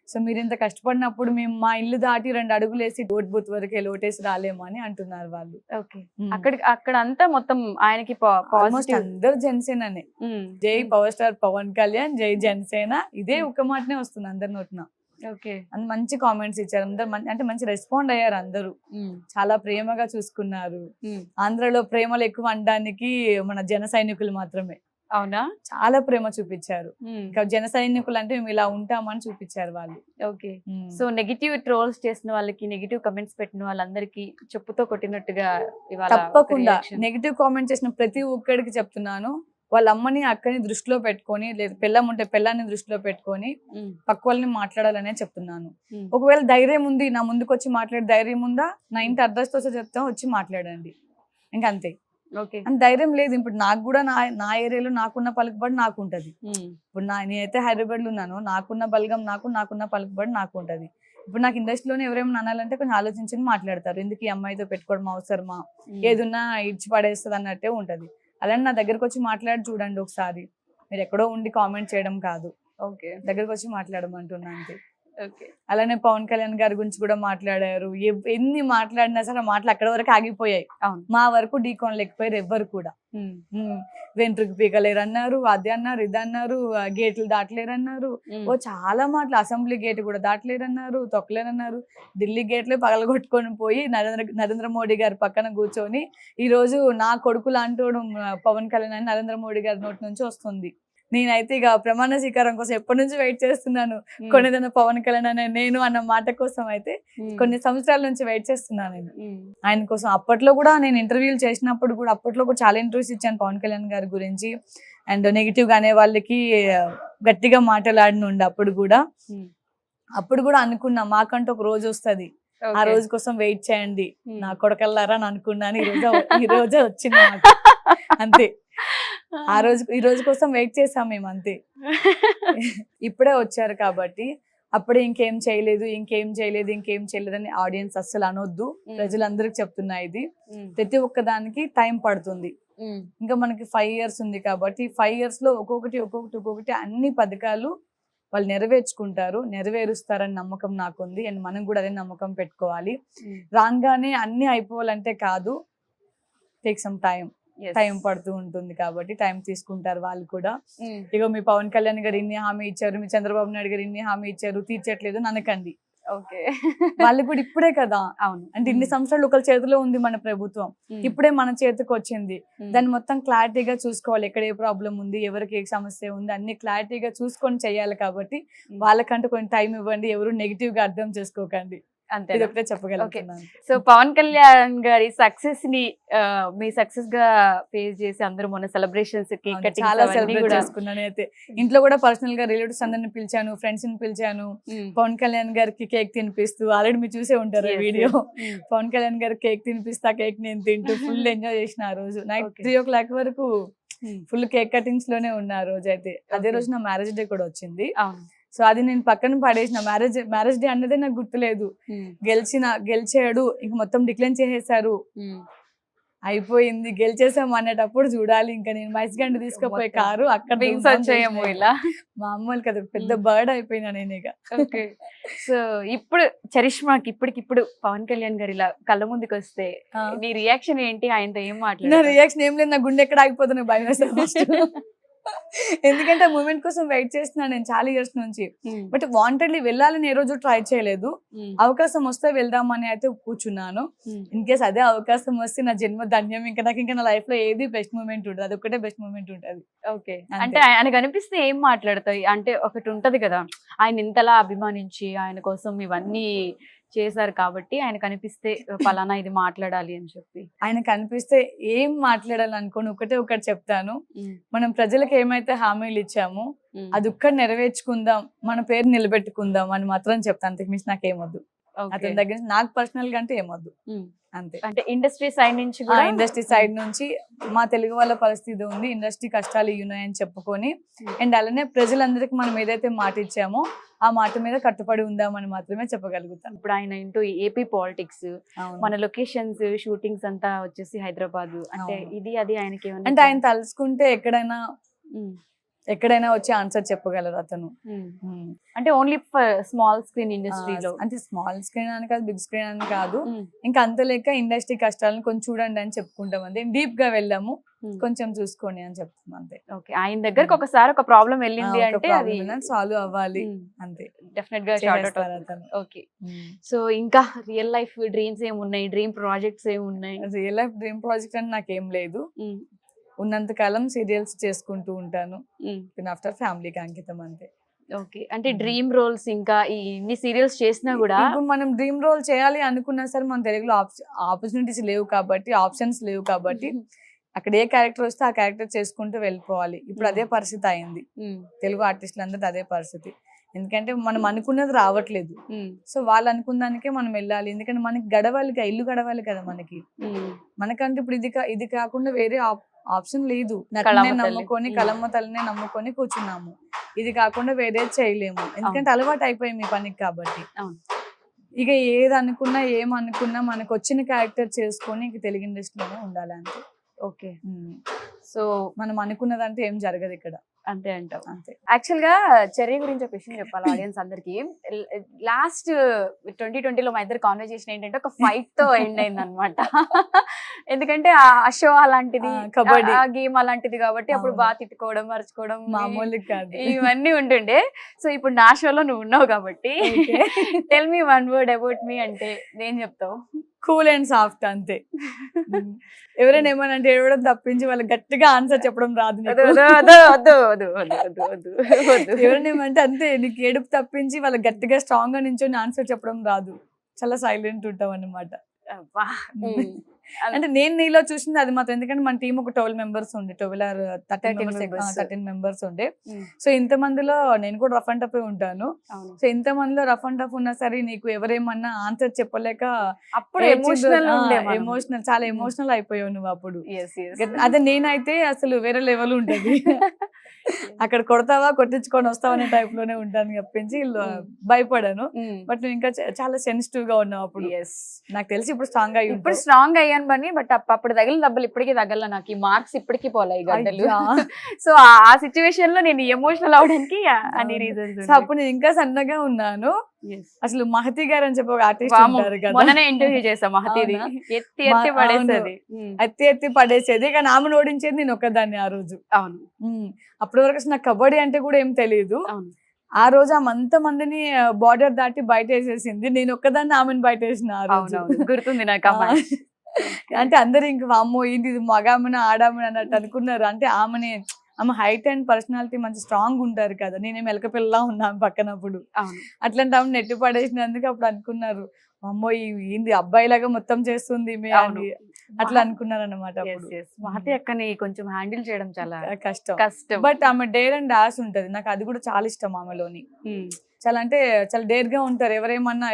C: సో మీరు ఇంత కష్టపడినప్పుడు మేము మా ఇల్లు దాటి 2 అడుగులు వేసి ఓట్ బూత్ వరకే లోటేసి రాలేము అని అంటున్నారు వాళ్ళు.
B: అక్కడ అంతా మొత్తం ఆయనకి
C: అందరు జనసేననే, జై పవర్ స్టార్ పవన్ కళ్యాణ్, జై జనసేన, ఇదే ఒక మాటనే వస్తుంది అందరి నోటిన. మంచి కామెంట్స్ ఇచ్చారు అందరు, అంటే మంచి రెస్పాండ్ అయ్యారు అందరూ, చాలా ప్రేమగా చూసుకున్నారు. ఆంధ్రలో ప్రేమలు ఎక్కువ అనడానికి మన జన సైనికులు మాత్రమే.
B: అవునా,
C: చాలా ప్రేమ చూపించారు. ఇంకా జన సైనికులు అంటే మేము ఇలా ఉంటామని చూపించారు వాళ్ళు.
B: ఓకే, సో నెగిటివ్ ట్రోల్స్ చేసిన వాళ్ళకి, నెగిటివ్ కమెంట్స్ పెట్టిన వాళ్ళందరికీ చెప్పుతో కొట్టినట్టుగా
C: తప్పకుండా నెగిటివ్ కామెంట్ చేసిన ప్రతి ఒక్కడికి చెప్తున్నాను, వాళ్ళ అమ్మని అక్కని దృష్టిలో పెట్టుకొని, లేదా పెళ్ళం ఉంటే పెళ్ళాన్ని దృష్టిలో పెట్టుకొని పక్క వాళ్ళని మాట్లాడాలనే చెప్తున్నాను. ఒకవేళ ధైర్యం ఉంది, నా ముందుకు వచ్చి మాట్లాడే ధైర్యం ఉందా, నా ఇంటి అడ్రస్ తో చెప్తాం, వచ్చి మాట్లాడండి, ఇంకా అంతే. అంత ధైర్యం లేదు. ఇప్పుడు నాకు కూడా నా ఏరియాలో నాకున్న పలుకుబడి నాకు ఉంటది. ఇప్పుడు నేనైతే హైదరాబాద్ లో ఉన్నాను, నాకున్న బలగం నాకున్న పలుకుబడి నాకు ఉంటది. ఇప్పుడు నాకు ఇండస్ట్రీలోనే ఎవరేమైనా అనాలంటే కొంచెం ఆలోచించి మాట్లాడతారు, ఎందుకు ఈ అమ్మాయితో పెట్టుకోవడం అవసరమా, ఏదున్నా ఇడ్చి పడేస్తుంది అన్నట్టే ఉంటది. అలానే నా దగ్గరకు వచ్చి మాట్లాడి చూడండి ఒకసారి, మీరు ఎక్కడో ఉండి కామెంట్ చేయడం కాదు, దగ్గరకు వచ్చి మాట్లాడమంటున్నా అంతే. అలానే పవన్ కళ్యాణ్ గారి గురించి కూడా మాట్లాడారు, ఎన్ని మాట్లాడినా సరే మాటలు అక్కడ వరకు ఆగిపోయాయి. మా వరకు డీకాన్ లేకపోయారు ఎవ్వరు కూడా. వెంట్రుకు పీకలేరు అన్నారు, అది అన్నారు, ఇది అన్నారు, గేట్లు దాటలేరు అన్నారు, చాలా మాటలు, అసెంబ్లీ గేట్ కూడా దాటలేరు అన్నారు, తొక్కలేరన్నారు, ఢిల్లీ గేట్లే పగలగొట్టుకొని పోయి నరేంద్ర మోడీ గారి పక్కన కూర్చొని ఈ రోజు నా కొడుకు లాంటోడు పవన్ కళ్యాణ్ అని నరేంద్ర మోడీ గారి నోటి నుంచి వస్తుంది. నేనైతే ఇక ప్రమాణ స్వీకారం కోసం ఎప్పటి నుంచి వెయిట్ చేస్తున్నాను, కొన్నిదన్న పవన్ కళ్యాణ్ అనే నేను అన్న మాట కోసం అయితే కొన్ని సంవత్సరాల నుంచి వెయిట్ చేస్తున్నాను నేను ఆయన కోసం. అప్పట్లో కూడా నేను ఇంటర్వ్యూలు చేసినప్పుడు కూడా, అప్పట్లో కూడా చాలా ఇంటర్వ్యూస్ ఇచ్చాను పవన్ కళ్యాణ్ గారి గురించి, అండ్ నెగిటివ్ గా అనే వాళ్ళకి గట్టిగా మాట్లాడిన ఉండే. అప్పుడు కూడా అనుకున్నా మాకంటూ ఒక రోజు వస్తుంది, ఆ రోజు కోసం వెయిట్ చేయండి నా కొడకల్లారా అని అనుకున్నాను. ఈ రోజే వచ్చింది నాకు, అంతే. ఈ రోజు కోసం వెయిట్ చేసాం మేము, అంతే. ఇప్పుడే వచ్చారు కాబట్టి అప్పుడే ఇంకేం చేయలేదు అని ఆడియన్స్ అస్సలు అనొద్దు. ప్రజలందరికి చెప్తున్నా, ఇది ప్రతి ఒక్క దానికి టైం పడుతుంది. ఇంకా మనకి 5 years ఉంది కాబట్టి 5 years లో ఒక్కొక్కటి అన్ని పథకాలు వాళ్ళు నెరవేరుస్తారని నమ్మకం నాకుంది. అండ్ మనం కూడా అదే నమ్మకం పెట్టుకోవాలి. రాగానే అన్ని అయిపోవాలంటే కాదు, టేక్ సమ్ టైం పడుతూ ఉంటుంది కాబట్టి టైం తీసుకుంటారు వాళ్ళు కూడా. ఇక మీ పవన్ కళ్యాణ్ గారు ఇన్ని హామీ ఇచ్చారు, మీ చంద్రబాబు నాయుడు గారు ఇన్ని హామీ ఇచ్చారు, తీర్చట్లేదు అనకండి. వాళ్ళు కూడా ఇప్పుడే కదా, అంటే ఇన్ని సంవత్సరాలు ఒకరి చేతిలో ఉంది మన ప్రభుత్వం, ఇప్పుడే మన చేతికి వచ్చింది. దాన్ని మొత్తం క్లారిటీగా చూసుకోవాలి, ఎక్కడ ఏ ప్రాబ్లం ఉంది, ఎవరికి ఏ సమస్య ఉంది, అన్ని క్లారిటీగా చూసుకొని చెయ్యాలి. కాబట్టి వాళ్ళకంటూ కొంచెం టైం ఇవ్వండి, ఎవరు నెగిటివ్ గా అర్థం చేసుకోకండి, అంతే చెప్పగలను.
B: సో పవన్ కళ్యాణ్ గారి సక్సెస్ ని మీ సక్సెస్ గా ఫేస్ చేసి అందరూ మొన్న సెలబ్రేషన్స్, కేక్ కటింగ్
C: చాలా సెలబ్రేట్ చేసుకున్నాను. అయితే ఇంట్లో కూడా పర్సనల్ గా రిలేటివ్స్ అందరిని పిలిచాను, ఫ్రెండ్స్ ని పిలిచాను. పవన్ కళ్యాణ్ గారికి కేక్ తినిపిస్తూ, ఆల్రెడీ మీరు చూసే ఉంటారు వీడియో, పవన్ కళ్యాణ్ గారికి కేక్ తినిపిస్తా, కేక్ నేను తింటూ ఫుల్ ఎంజాయ్ చేసిన. ఆ రోజు నైట్ 3 o'clock వరకు ఫుల్ కేక్ కటింగ్స్ లోనే ఉన్న ఆ రోజు. అయితే అదే రోజు నా మ్యారేజ్ డే కూడా వచ్చింది. సో అది నేను పక్కన పడేసిన, మ్యారేజ్ డే అన్నదే నాకు గుర్తులేదు. గెలిచాడు, ఇంక మొత్తం డిక్లైన్ చేసేసారు, అయిపోయింది, గెలిచేసాం అనేటప్పుడు చూడాలి. ఇంకా నేను మైస్ గంట తీసుకుపోయి కారు అక్కడ మామూలు కదా, పెద్ద బర్డ్ అయిపోయినా నేను ఇక.
B: సో ఇప్పుడు చరిష్మాకి ఇప్పటికిప్పుడు పవన్ కళ్యాణ్ గారు ఇలా కళ్ళ ముందుకు వస్తే నీ రియాక్షన్ ఏంటి? ఆయనతో ఏం మాట్లాడు?
C: నా రియాక్షన్ ఏం లేదు, నా గుండె ఎక్కడ ఆగిపోతున్నా భయం వేస్తా. ఎందుకంటే ఆ మూమెంట్ కోసం వెయిట్ చేస్తున్నాను నేను చాలా ఇయర్స్ నుంచి. బట్ వాంటెడ్లీ వెళ్ళాలని ఏ రోజు ట్రై చేయలేదు. అవకాశం వస్తే వెళ్దామని అయితే కూర్చున్నాను. ఇన్ కేస్ అదే అవకాశం వస్తే నా జన్మ ధన్యం. ఇంకా నాకు ఇంకా నా లైఫ్ లో ఏది బెస్ట్ మూమెంట్ ఉంటుంది, అది ఒకటే బెస్ట్ మూమెంట్ ఉంటుంది.
B: ఓకే, అంటే ఆయనకు అనిపిస్తే ఏం మాట్లాడతాయి? అంటే ఒకటి ఉంటది కదా, ఆయన ఇంతలా అభిమానించి ఆయన కోసం ఇవన్నీ చేశారు కాబట్టి ఆయనకు అనిపిస్తే పలానా ఇది మాట్లాడాలి అని చెప్పి.
C: ఆయనకు అనిపిస్తే ఏం మాట్లాడాలి అనుకోని ఒకటి చెప్తాను. మనం ప్రజలకు ఏమైతే హామీలు ఇచ్చామో అది ఒక్కటి నెరవేర్చుకుందాం, మన పేరు నిలబెట్టుకుందాం అని మాత్రం చెప్తాను. అంతకు మించి నాకేమొద్దు. అతని దగ్గర నాకు పర్సనల్ గా అంటే ఏమొద్దు అంతే.
B: అంటే ఇండస్ట్రీ సైడ్ నుంచి కూడా,
C: ఇండస్ట్రీ సైడ్ నుంచి మా తెలుగు వాళ్ళ పరిస్థితి ఉంది, ఇండస్ట్రీ కష్టాలు ఉన్నాయని చెప్పుకొని అండ్ అలానే ప్రజలందరికీ మనం ఏదైతే మాట ఇచ్చామో ఆ మాట మీద కట్టుబడి ఉందామని మాత్రమే చెప్పగలుగుతాం.
B: ఇప్పుడు ఆయన ఇంటూ ఏపీ పాలిటిక్స్, మన లొకేషన్స్ షూటింగ్స్ అంతా వచ్చేసి హైదరాబాద్, అంటే ఇది అది ఆయనకి
C: అంటే ఆయన తలుచుకుంటే ఎక్కడైనా వచ్చి ఆన్సర్ చెప్పగలరు అతను.
B: అంటే ఓన్లీ స్మాల్ స్క్రీన్ ఇండస్ట్రీలో,
C: అంటే స్మాల్ స్క్రీన్ అని కాదు, బిగ్ స్క్రీన్ అని కాదు, ఇంకా అంత లెక్క ఇండస్ట్రీ కష్టాలను కొంచెం చూడండి అని చెప్పుకుంటాం. అంతే, డీప్ గా వెళ్ళాము, కొంచెం చూసుకోండి అని చెప్తాం అంతే.
B: ఓకే, ఆయన దగ్గరకు ఒకసారి ఒక ప్రాబ్లం వెళ్ళింది అంటే అది
C: సాల్వ్ అవ్వాలి అంతే,
B: డెఫినెట్ గా షార్ట్ అవుట్. ఓకే, సో ఇంకా రియల్ లైఫ్ డ్రీమ్స్ ఏమున్నాయి, డ్రీమ్ ప్రాజెక్ట్స్ ఏమున్నాయి?
C: రియల్ లైఫ్ డ్రీమ్ ప్రాజెక్ట్ అని నాకేం లేదు. ఉన్నంత కాలం సీరియల్స్ చేసుకుంటూ ఉంటాను, ఆఫ్టర్ ఫ్యామిలీకి అంకితం అంతే.
B: ఓకే, అంటే డ్రీమ్ రోల్స్ ఇంకా ఇన్ని సీరియల్స్ చేసినా కూడా
C: ఇప్పుడు మనం డ్రీమ్ రోల్ చేయాలి అనుకున్నా సరే మన తెలుగులో ఆపర్చునిటీస్ లేవు కాబట్టి, ఆప్షన్స్ లేవు కాబట్టి అక్కడ ఏ క్యారెక్టర్ వస్తే ఆ క్యారెక్టర్ చేసుకుంటూ వెళ్ళిపోవాలి. ఇప్పుడు అదే పరిస్థితి అయింది, తెలుగు ఆర్టిస్టులందరికీ అదే పరిస్థితి. ఎందుకంటే మనం అనుకున్నది రావట్లేదు, సో వాళ్ళు అనుకున్న దానికే మనం వెళ్ళాలి. ఎందుకంటే మనకి గడవాలి, ఇల్లు గడవాలి కదా మనకి. మనకంటే ఇప్పుడు ఇది కాకుండా వేరే ఆప్షన్ లేదు. నమ్ముకొని కలమ్మ తల్లినే నమ్ముకొని కూర్చున్నాము, ఇది కాకుండా వేరేది చేయలేము. ఎందుకంటే అలవాటు అయిపోయింది మీ పనికి కాబట్టి. ఇక ఏది అనుకున్నా ఏమనుకున్నా మనకు వచ్చిన క్యారెక్టర్ చేసుకొని ఇంక తెలుగు ఇండస్ట్రీలోనే ఉండాలి అంతే.
B: ఓకే,
C: సో మనం అనుకున్నదంటే ఏం జరగదు ఇక్కడ,
B: అంతే అంటావు.
C: అంతే.
B: యాక్చువల్ గా చెర్రీ గురించి ఒక విషయం చెప్పాలి ఆడియన్స్ అందరికి. లాస్ట్ 2020లో మా ఇద్దరు కాన్వర్జేషన్ ఏంటంటే ఒక ఫైట్ తో ఎండ్ అయింది అనమాట. ఎందుకంటే ఆ షో అలాంటిది, కబడ్డీ గేమ్ అలాంటిది కాబట్టి అప్పుడు బాగా తిట్టుకోవడం, మర్చుకోవడం
C: మామూలు కాదు,
B: ఇవన్నీ ఉంటుండే. సో ఇప్పుడు నా షోలో నువ్వు ఉన్నావు కాబట్టి tell me one word about me అంటే ఏం చెప్తావు?
C: కూల్ అండ్ సాఫ్ట్ అంతే. ఎవరైనా ఏమనంటే ఏడవడం తప్పించి వాళ్ళకి గట్టిగా ఆన్సర్ చెప్పడం రాదు. ఎవరైనా ఏమంటే అంతే, నీకు ఏడుపు తప్పించి వాళ్ళకి గట్టిగా స్ట్రాంగ్ గా నించొని ఆన్సర్ చెప్పడం రాదు. చాలా సైలెంట్ ఉంటాం అన్నమాట. అంటే నేను నీలో చూసింది అది మాత్రం. ఎందుకంటే మన టీం ఒక 12 members ఉండే, 13 members ఉండే. సో ఇంత మందిలో నేను కూడా రఫ్ అండ్ టఫ్ ఉంటాను. సో ఇంత మందిలో రఫ్ అండ్ టఫ్ ఉన్నా సరే నీకు ఎవరేమన్నా ఆన్సర్ చెప్పలేక అప్పుడు ఎమోషనల్ చాలా ఎమోషనల్ అయిపోయావు నువ్వు అప్పుడు. అదే నేనైతే అసలు వేరే లెవెల్ ఉంటది. అక్కడ కొడతావా కొట్టించుకొని వస్తావా అనే టైప్ లోనే ఉంటాను తప్పించి భయపడాను. బట్ నువ్వు ఇంకా చాలా సెన్సిటివ్ గా ఉన్నావు అప్పుడు. నాకు తెలిసి ఇప్పుడు స్ట్రాంగ్ అయ్యి,
B: ఇప్పుడు స్ట్రాంగ్ అయ్యాను బని. బట్ అప్పుడు తగిలిన దెబ్బలు ఇప్పటికీ తగల, నాకు ఈ మార్క్స్ ఇప్పటికీ పోలే గడ్డలు. సో ఆ సిచ్యువేషన్ లో నేను ఎమోషనల్ అవడానికి అన్ని రీజన్స్.
C: అప్పుడు నేను ఇంకా సన్నగా ఉన్నాను. అసలు మహతి గారు అని చెప్పి ఒక ఆర్టిస్ట్ ఉంటారు కదా,
B: మొన్ననే ఇంటర్వ్యూ చేసా. మహతిది
C: ఎత్తి పడేసేది, కానీ ఆమెను ఓడించేది నేను ఒక్కదాన్ని ఆ రోజు.
B: అవును,
C: అప్పటి వరకు అసలు నాకు కబడ్డీ అంటే కూడా ఏం తెలియదు. ఆ రోజు ఆమె అంత మందిని బార్డర్ దాటి బయట వేసేసింది, నేను ఒక్కదాన్ని ఆమెను బయట వేసిన ఆ రోజు.
B: గుర్తుంది నాకు.
C: అంటే అందరు ఇంక అమ్మో ఏంటి ఇది మగామన ఆడామని అన్నట్టు అనుకున్నారు. అంటే ఆమె హైట్ అండ్ పర్సనాలిటీ మంచి స్ట్రాంగ్ ఉంటారు కదా, నేనేం ఎలకపిల్లలా ఉన్నాను పక్కనప్పుడు. అట్లాంటి ఆమె నెట్టి పడేసినందుకు అప్పుడు అనుకున్నారు, అమ్మో ఏంది అబ్బాయిలాగా మొత్తం చేస్తుంది అట్లా అనుకున్నారు అన్నమాట.
B: మహతి అక్కని కొంచెం హ్యాండిల్ చేయడం చాలా కష్టం.
C: బట్ ఆమె డేర్ అండ్ డాష్ ఉంటది, నాకు అది కూడా చాలా ఇష్టం ఆమెలోని. చాలా అంటే చాలా డేర్ గా ఉంటారు, ఎవరేమన్నా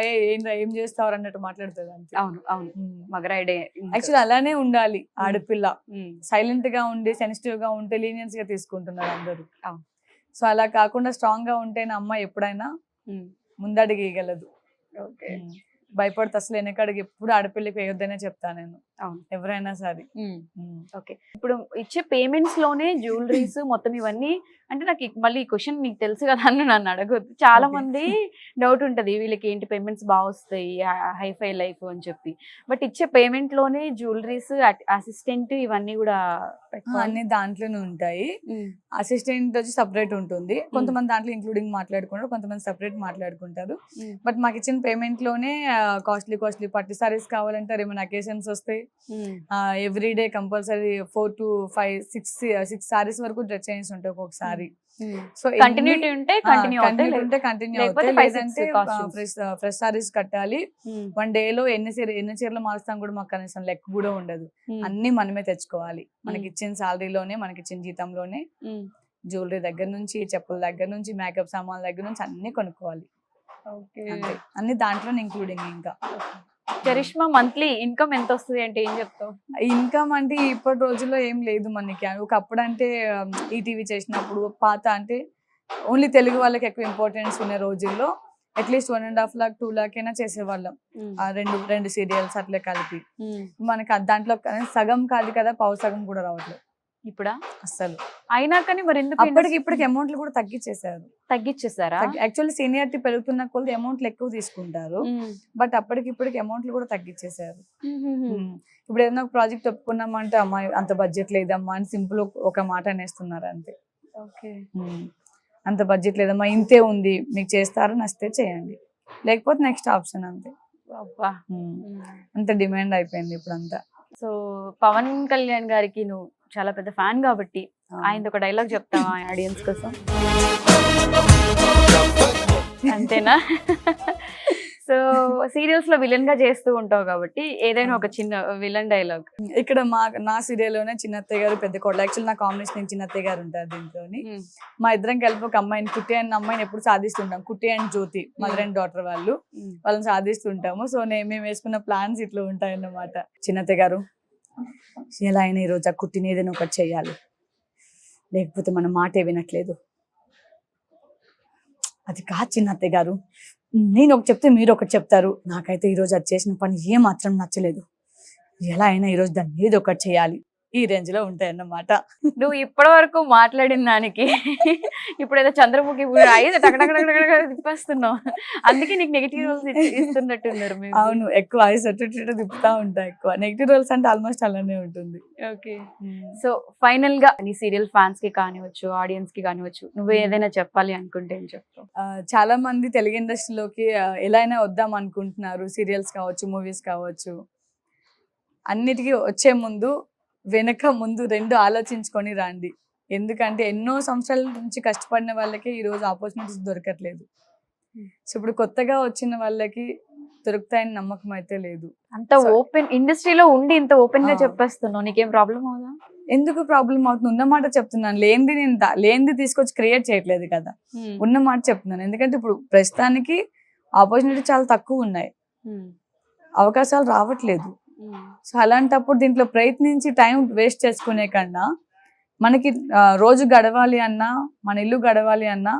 C: ఏం చేస్తావు అన్నట్టు మాట్లాడుతుంది అంతే.
B: అవును అవును, మగరాయిడే.
C: యాక్చువల్లీ అలానే ఉండాలి ఆడపిల్ల, సైలెంట్ గా ఉండి సెన్సిటివ్ గా ఉంటే లీనియన్స్ గా తీసుకుంటున్నారు అందరూ. సో అలా కాకుండా స్ట్రాంగ్ గా ఉంటేనే అమ్మాయి ఎప్పుడైనా ముందడుగు వేయగలదు. భయపడితే అసలు వెనకడికి ఎప్పుడు ఆడపిల్లకి వేయొద్దనే చెప్తాను నేను, ఎవరైనా సరే.
B: ఓకే, ఇప్పుడు ఇచ్చే పేమెంట్స్ లోనే జ్యువెలరీస్ మొత్తం ఇవన్నీ అంటే నాకు మళ్ళీ ఈ క్వశ్చన్ నీకు తెలుసు కదా అని నన్ను అడగొద్దు. చాలా మంది డౌట్ ఉంటది వీళ్ళకి ఏంటి పేమెంట్స్ బాగా వస్తాయి హైఫై లైఫ్ అని చెప్పి. బట్ ఇచ్చే పేమెంట్ లోనే జ్యువెలరీస్, అసిస్టెంట్ ఇవన్నీ కూడా
C: అన్ని దాంట్లోనే ఉంటాయి. అసిస్టెంట్ వచ్చి సపరేట్ ఉంటుంది. కొంతమంది దాంట్లో ఇంక్లూడింగ్ మాట్లాడుకుంటారు, కొంతమంది సపరేట్ మాట్లాడుకుంటారు. బట్ మాకు ఇచ్చిన పేమెంట్ లోనే కాస్ట్లీ పట్టు సారీస్ కావాలంటే ఏమైనా అకేషన్స్ వస్తాయి. ఎవ్రీడే కంపల్సరీ 4 to 5, 6 సారీస్ వరకు డ్రెస్ చేంజ్ ఉంటాయి ఒక్కొక్కసారి. సో
B: కంటిన్యూటీ ఉంటే కంటిన్యూ
C: అవుతాయి, లేదంటే ఫ్రెష్ సారీస్ కట్టాలి. 1 day లో ఎన్ని చీరలు మారుస్తాం కూడా మాకు కనీసం లెక్క కూడా ఉండదు. అన్ని మనమే తెచ్చుకోవాలి. మనకి ఇచ్చిన సాలరీలోనే, మనకి ఇచ్చిన జీతంలోనే జ్యువెలరీ దగ్గర నుంచి, చెప్పుల దగ్గర నుంచి, మేకప్ సామాన్ల దగ్గర నుంచి అన్ని కొనుక్కోవాలి. అన్ని దాంట్లోనే ఇంక్లూడింగ్. ఇంకా
B: చరిష్మా మంత్లీ ఇన్కమ్ ఎంత వస్తుంది అంటే ఏం చెప్తావు?
C: ఇన్కమ్ అంటే ఇప్పటి రోజుల్లో ఏం లేదు మనకి. ఒకప్పుడు అంటే ఈటీవీ చేసినప్పుడు పాత అంటే ఓన్లీ తెలుగు వాళ్ళకి ఎక్కువ ఇంపార్టెన్స్ ఉన్న రోజుల్లో అట్లీస్ట్ 1.5 lakh 2 lakh అయినా చేసేవాళ్ళం. రెండు సీరియల్స్ అట్లే కలిపి. మనకి దాంట్లో సగం కాదు కదా, పావు సగం కూడా రావట్లేదు
B: ఇప్పుడా
C: అసలు.
B: అయినా కానీ మరి ఎందుకు
C: ఇప్పటికి అమౌంట్లు కూడా
B: తగ్గించేసారా?
C: యాక్చువల్లీ సీనియారిటీ పెరుగుతున్న కొద్ది అమౌంట్లు ఎక్కువ తీసుకుంటారు. బట్ ఇప్పటికి అమౌంట్లు కూడా తగ్గించేసారు. ఇప్పుడు ఏదైనా ఒక ప్రాజెక్ట్ ఒప్పుకున్నామంటే అమ్మాయి అంత బడ్జెట్ లేదమ్మా అని సింపుల్ ఒక మాట అనేస్తున్నారు అంతే. అంత బడ్జెట్ లేదమ్మా, ఇంతే ఉంది, మీకు చేస్తారో నచ్చితే చేయండి, లేకపోతే నెక్స్ట్ ఆప్షన్ అంతే. అంత డిమాండ్ అయిపోయింది ఇప్పుడు అంతా.
B: సో పవన్ కళ్యాణ్ గారికి నువ్వు చాలా పెద్ద ఫ్యాన్ కాబట్టి ఆయన ఒక డైలాగ్ చెప్తావా ఆడియన్స్ కోసం? అంతేనా? సో సీరియల్స్ లో విలన్ గా చేస్తూ ఉంటావు కాబట్టి ఏదైనా ఒక చిన్న విలన్ డైలాగ్.
C: ఇక్కడ నా సీరియల్ లోనే చిన్నత్తయ్య గారు, పెద్ద కోడలు. యాక్చువల్ నా కాంబినేషన్ చిన్నత్తయ్య గారు ఉంటారు దీంట్లోని. మా ఇద్దరం కలిపి ఒక అమ్మాయిని, కుట్టి అన్న అమ్మాయిని ఎప్పుడు సాధిస్తుంటాం. Kutti and Jyothi, mother and daughter వాళ్ళని సాధిస్తుంటాము. సో మేము వేసుకున్న ప్లాన్స్ ఇట్లా ఉంటాయి అన్నమాట. చిన్నత్తయ్య గారు, ఎలా అయినా ఈరోజు ఆ కుట్టిని ఏదైనా ఒకటి చెయ్యాలి, లేకపోతే మన మాటే వినట్లేదు. అది కాదు చిన్నత్తయ్య గారు, నేను ఒకటి చెప్తే మీరు ఒకటి చెప్తారు. నాకైతే ఈరోజు అది చేసిన పని ఏమాత్రం నచ్చలేదు. ఎలా అయినా ఈరోజు దాన్ని ఏదో ఒకటి చేయాలి. ఈ రేంజ్ లో ఉంటాయి అన్నమాట.
B: నువ్వు ఇప్పటి వరకు మాట్లాడిన దానికి ఇప్పుడు ఏదో చంద్రముఖి తిప్పేస్తున్నావు. అందుకే నీకు నెగిటివ్ రోల్స్ ఇస్తున్నట్టున్నారు.
C: అవును, ఎక్కువ ఐస్ తిప్పుతా ఉంటాయి. ఎక్కువ నెగిటివ్ రోల్స్ అంటే ఆల్మోస్ట్ అలానే ఉంటుంది.
B: ఓకే. సో ఫైనల్ గా నీ సీరియల్ ఫ్యాన్స్ కి కానివచ్చు, ఆడియన్స్ కి కానివచ్చు, నువ్వు ఏదైనా చెప్పాలి అనుకుంటే ఏం చెప్తావు?
C: చాలా మంది తెలుగు ఇండస్ట్రీలోకి ఎలా అయినా వద్దాం అనుకుంటున్నారు. సీరియల్స్ కావచ్చు, మూవీస్ కావచ్చు. అన్నిటికీ వచ్చే ముందు వెనక ముందు 2 ఆలోచించుకొని రండి. ఎందుకంటే ఎన్నో సంవత్సరాల నుంచి కష్టపడిన వాళ్ళకి ఈ రోజు ఆపర్చునిటీస్ దొరకట్లేదు. సో ఇప్పుడు కొత్తగా వచ్చిన వాళ్ళకి దొరుకుతాయని నమ్మకం అయితే లేదు.
B: అంత ఓపెన్ ఇండస్ట్రీలో ఉండి ఇంత ఓపెన్ గా చెప్పేస్తున్నావు, నీకేం ప్రాబ్లం అవుదా?
C: ఎందుకు ప్రాబ్లం అవుతుంది? ఉన్నమాట చెప్తున్నాను. లేనిది తీసుకొచ్చి క్రియేట్ చేయట్లేదు కదా, ఉన్నమాట చెప్తున్నాను. ఎందుకంటే ఇప్పుడు ప్రస్తుతానికి ఆపర్చునిటీ చాలా తక్కువ ఉన్నాయి, అవకాశాలు రావట్లేదు. సో అలాంటప్పుడు దీంట్లో ప్రయత్నించి టైం వేస్ట్ చేసుకునే కన్నా మనకి రోజు గడవాలి అన్నా, మన ఇల్లు గడవాలి అన్నా,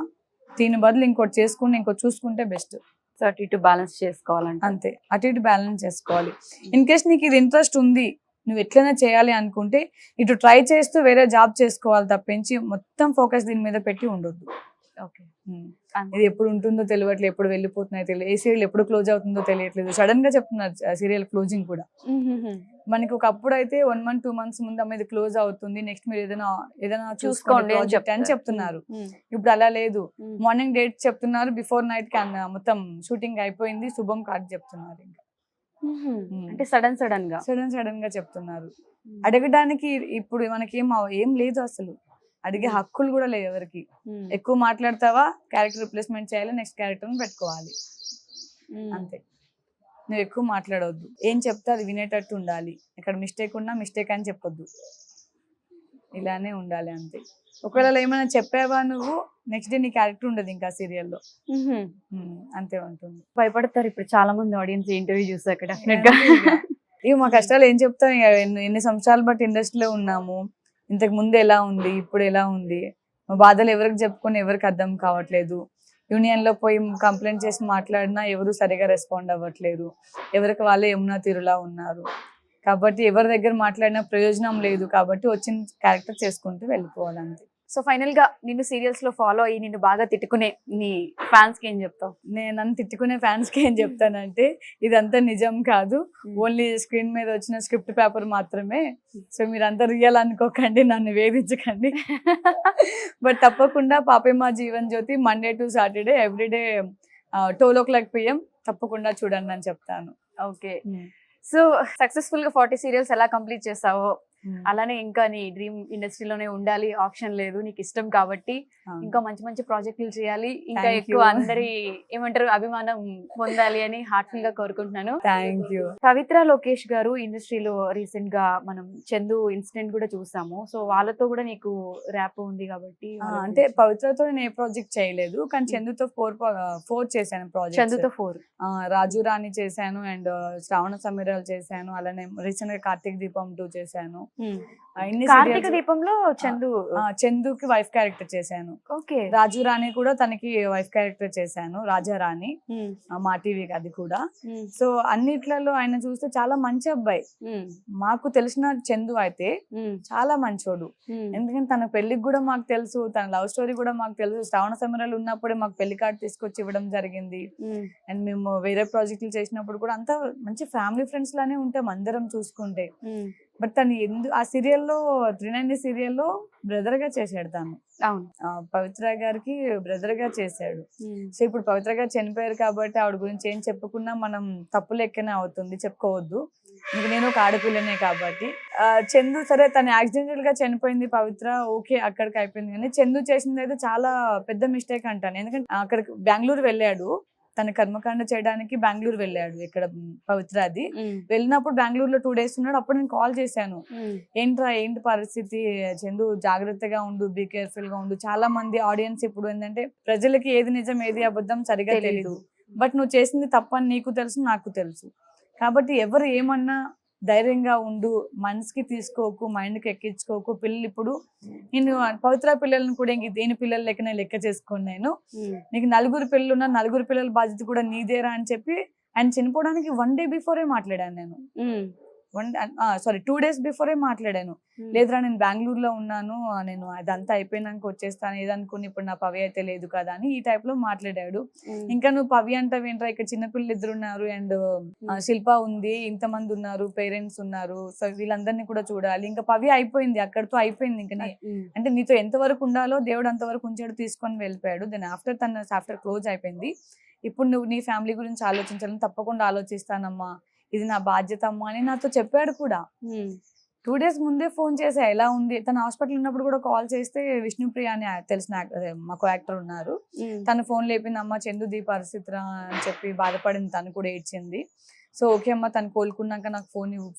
C: దీని బదులు ఇంకోటి చేసుకుని ఇంకోటి చూసుకుంటే బెస్ట్.
B: సో అటు ఇటు బ్యాలెన్స్ చేసుకోవాలంటే
C: అంతే, అటు ఇటు బ్యాలెన్స్ చేసుకోవాలి. ఇన్ కేస్ నీకు ఇది ఇంట్రెస్ట్ ఉంది, నువ్వు ఎట్లైనా చేయాలి అనుకుంటే ఇటు ట్రై చేస్తూ వేరే జాబ్ చేసుకోవాలి తప్పించి మొత్తం ఫోకస్ దీని మీద పెట్టి ఉండొద్దు.
B: ఓకే.
C: ఇది ఎప్పుడు ఉంటుందో తెలియట్లేదు, ఎప్పుడు వెళ్ళిపోతున్నాయో తెలియదు, ఏ సీరియల్ ఎప్పుడు క్లోజ్ అవుతుందో తెలియట్లేదు. సడన్ గా చెప్తున్నారు సీరియల్ క్లోజింగ్ కూడా. మనకి ఒకప్పుడు అయితే 1 month 2 months ముందు అమ్మ ఇది క్లోజ్ అవుతుంది, నెక్స్ట్ మీరు ఏదైనా చూసుకోండి అని చెప్తున్నారు. ఇప్పుడు అలా లేదు, మార్నింగ్ డేట్ చెప్తున్నారు, బిఫోర్ నైట్ మొత్తం షూటింగ్ అయిపోయింది, శుభం కార్డ్ చెప్తున్నారు. ఇంకా
B: అంటే సడన్ గా
C: చెప్తున్నారు. అడగడానికి ఇప్పుడు మనకి ఏం లేదు అసలు, అడిగే హక్కులు కూడా లేవు ఎవరికి. ఎక్కువ మాట్లాడతావా, క్యారెక్టర్ రిప్లేస్మెంట్ చేయాలి, నెక్స్ట్ క్యారెక్టర్ పెట్టుకోవాలి అంతే. నువ్వు ఎక్కువ మాట్లాడవద్దు, ఏం చెప్తే అది వినేటట్టు ఉండాలి. ఇక్కడ మిస్టేక్ ఉన్నా మిస్టేక్ అని చెప్పొద్దు, ఇలానే ఉండాలి అంతే. ఒకవేళ ఏమైనా చెప్పావా నువ్వు, నెక్స్ట్ డే నీ క్యారెక్టర్ ఉండదు ఇంకా సీరియల్లో, అంతే ఉంటుంది.
B: భయపడతారు ఇప్పుడు చాలా మంది ఆడియన్స్ ఇంటర్వ్యూ చూసాక. డెఫినెట్ గా
C: ఇవి మా కష్టాలు ఏం చెప్తాం, ఎన్ని సంవత్సరాలు బట్టి ఇండస్ట్రీలో ఉన్నాము, ఇంతకు ముందు ఎలా ఉంది, ఇప్పుడు ఎలా ఉంది, మా బాధలు ఎవరికి చెప్పుకొని ఎవరికి అర్థం కావట్లేదు. యూనియన్ లో పోయి కంప్లైంట్ చేసి మాట్లాడినా ఎవరు సరిగా రెస్పాండ్ అవ్వట్లేరు, ఎవరికి వాళ్ళే యమునా తీరులా ఉన్నారు. కాబట్టి ఎవరి దగ్గర మాట్లాడినా ప్రయోజనం లేదు. కాబట్టి వచ్చిన క్యారెక్టర్ చేసుకుంటూ వెళ్ళిపోవాలంతే.
B: సో ఫైనల్ గా నిన్ను సీరియల్స్ లో ఫాలో అయ్యి నిన్ను బాగా తిట్టుకునే నీ ఫ్యాన్స్ కి ఏం చెప్తావు?
C: నేను నన్ను తిట్టుకునే ఫ్యాన్స్ కి ఏం చెప్తానంటే ఇదంతా నిజం కాదు, ఓన్లీ స్క్రీన్ మీద వచ్చిన స్క్రిప్ట్ పేపర్ మాత్రమే. సో మీరంతా రియల్ అనుకోకండి, నన్ను వేధించకండి. బట్ తప్పకుండా Paapema Jeevan Jyothi Monday to Saturday everyday 12 PM తప్పకుండా చూడండి అని చెప్తాను.
B: ఓకే, సో సక్సెస్ఫుల్ గా 40 సీరియల్స్ ఎలా కంప్లీట్ చేస్తావో అలానే ఇంకా నీ డ్రీమ్ ఇండస్ట్రీలోనే ఉండాలి, ఆప్షన్ లేదు, నీకు ఇష్టం కాబట్టి ఇంకా మంచి మంచి ప్రాజెక్టులు చేయాలి, ఇంకా
C: Thank
B: ఎక్కువ
C: you.
B: అందరి ఏమంటారు అభిమానం పొందాలి అని హార్ట్ఫుల్ గా కోరుకుంటున్నాను.
C: Thank you.
B: పవిత్ర లోకేష్ గారు ఇండస్ట్రీలో రీసెంట్ గా మనం చందు ఇన్సిడెంట్ కూడా చూసాము. సో వాళ్ళతో కూడా నీకు ర్యాప్ ఉంది కాబట్టి
C: అంటే పవిత్రతో నేను ఏ ప్రాజెక్ట్ చేయలేదు, కానీ చందుతో 4 చేశాను ప్రాజెక్ట్.
B: చందుతో 4
C: రాజు రాణి చేశాను అండ్ శ్రావణ సమీరాలు చేశాను, అలానే రీసెంట్ గా కార్తీక దీపం 2 చేశాను.
B: కార్తీక దీపంలో
C: చందుకి వైఫ్ క్యారెక్టర్ చేశాను.
B: ఓకే,
C: రాజు రాణి కూడా తనకి వైఫ్ క్యారెక్టర్ చేశాను, రాజా రాణి, మా టీవీకి అది కూడా. సో అన్నిట్లలో ఆయన చూస్తే చాలా మంచి అబ్బాయి. మాకు తెలిసిన చందు అయితే చాలా మంచోడు, ఎందుకంటే తన పెళ్లికి కూడా మాకు తెలుసు, తన లవ్ స్టోరీ కూడా మాకు తెలుసు. శ్రావణ సమరాలు ఉన్నప్పుడే మాకు పెళ్లి కార్డు తీసుకొచ్చి ఇవ్వడం జరిగింది. అండ్ మేము వేరే ప్రాజెక్టులు చేసినప్పుడు కూడా అంతా మంచి ఫ్యామిలీ ఫ్రెండ్స్ లానే ఉంటాం అందరం చూసుకుంటే. బట్ తను ఆ సీరియల్లో 390 సీరియల్లో బ్రదర్ గా చేశాడు తను.
B: అవును,
C: పవిత్ర గారికి బ్రదర్ గా చేశాడు. సో ఇప్పుడు పవిత్ర గారు చనిపోయారు కాబట్టి ఆవిడ గురించి ఏం చెప్పుకున్నా మనం తప్పు లెక్కనే అవుతుంది, చెప్పుకోవద్దు. ఇంక నేను ఒక ఆడపిల్లనే కాబట్టి. చందు సరే తను యాక్సిడెంటల్ గా చనిపోయింది, పవిత్ర ఓకే అక్కడికి అయిపోయింది. కానీ చందు చేసింది అయితే చాలా పెద్ద మిస్టేక్ అంటాను. ఎందుకంటే అక్కడికి బెంగళూరు వెళ్ళాడు, తన కర్మకాండ చేయడానికి బెంగళూరు వెళ్ళాడు. ఇక్కడ పవిత్ర అది వెళ్ళినప్పుడు బెంగళూరులో 2 days ఉన్నాడు. అప్పుడు నేను కాల్ చేశాను, ఏంటి పరిస్థితి చందు, జాగ్రత్తగా ఉండు, బీ కేర్ఫుల్ గా ఉండు. చాలా మంది ఆడియన్స్ ఇప్పుడు ఏంటంటే ప్రజలకి ఏది నిజం ఏది అబద్ధం సరిగా తెలియదు. బట్ నువ్వు చేసింది తప్పని నీకు తెలుసు, నాకు తెలుసు. కాబట్టి ఎవరు ఏమన్నా ధైర్యంగా ఉండు, మనసుకి తీసుకోకు, మైండ్కి ఎక్కించుకోకు. పిల్లలు ఇప్పుడు నేను పవిత్ర పిల్లలను కూడా ఇంక దేని పిల్లల లెక్కనే లెక్క చేసుకోండి. నేను నీకు 4 పిల్లలు ఉన్నా 4 పిల్లల బాధ్యత కూడా నీదేరా అని చెప్పి ఆయన చనిపోవడానికి 1 day బిఫోరే మాట్లాడాను నేను. 2 days బిఫోరే మాట్లాడాను. లేదురా నేను బెంగళూరులో ఉన్నాను, నేను అదంతా అయిపోయినాక వచ్చేస్తాను, ఏదనుకుని ఇప్పుడు నా పవి అయితే లేదు కదా అని ఈ టైప్ లో మాట్లాడాడు. ఇంకా నువ్వు పవి అంటావు ఏంట్రా, ఇక్కడ చిన్నపిల్లలు 2 ఉన్నారు అండ్ శిల్ప ఉంది, ఇంతమంది ఉన్నారు, పేరెంట్స్ ఉన్నారు, సో వీళ్ళందరినీ కూడా చూడాలి. ఇంకా పవి అయిపోయింది, అక్కడితో అయిపోయింది. ఇంకా అంటే నీతో ఎంతవరకు ఉండాలో దేవుడు అంతవరకు ఉంచాడు, తీసుకొని వెళ్ళిపోయాడు. దెన్ ఆఫ్టర్ క్లోజ్ అయిపోయింది. ఇప్పుడు నువ్వు నీ ఫ్యామిలీ గురించి ఆలోచించాలని తప్పకుండా ఆలోచిస్తానమ్మా, ఇది నా బాధ్యత అమ్మా అని నాతో చెప్పాడు కూడా. 2 days ముందే ఫోన్ చేసా, ఎలా ఉంది. తన హాస్పిటల్ ఉన్నప్పుడు కూడా కాల్ చేస్తే విష్ణుప్రియ అని తెలిసిన మాకు యాక్టర్ ఉన్నారు, తన ఫోన్ లేపింది, అమ్మ చందు ఈ పరిస్థితి అని చెప్పి బాధపడింది, తను కూడా ఏడ్చింది. సో ఓకే అమ్మ, తను కోలుకున్నాక నాకు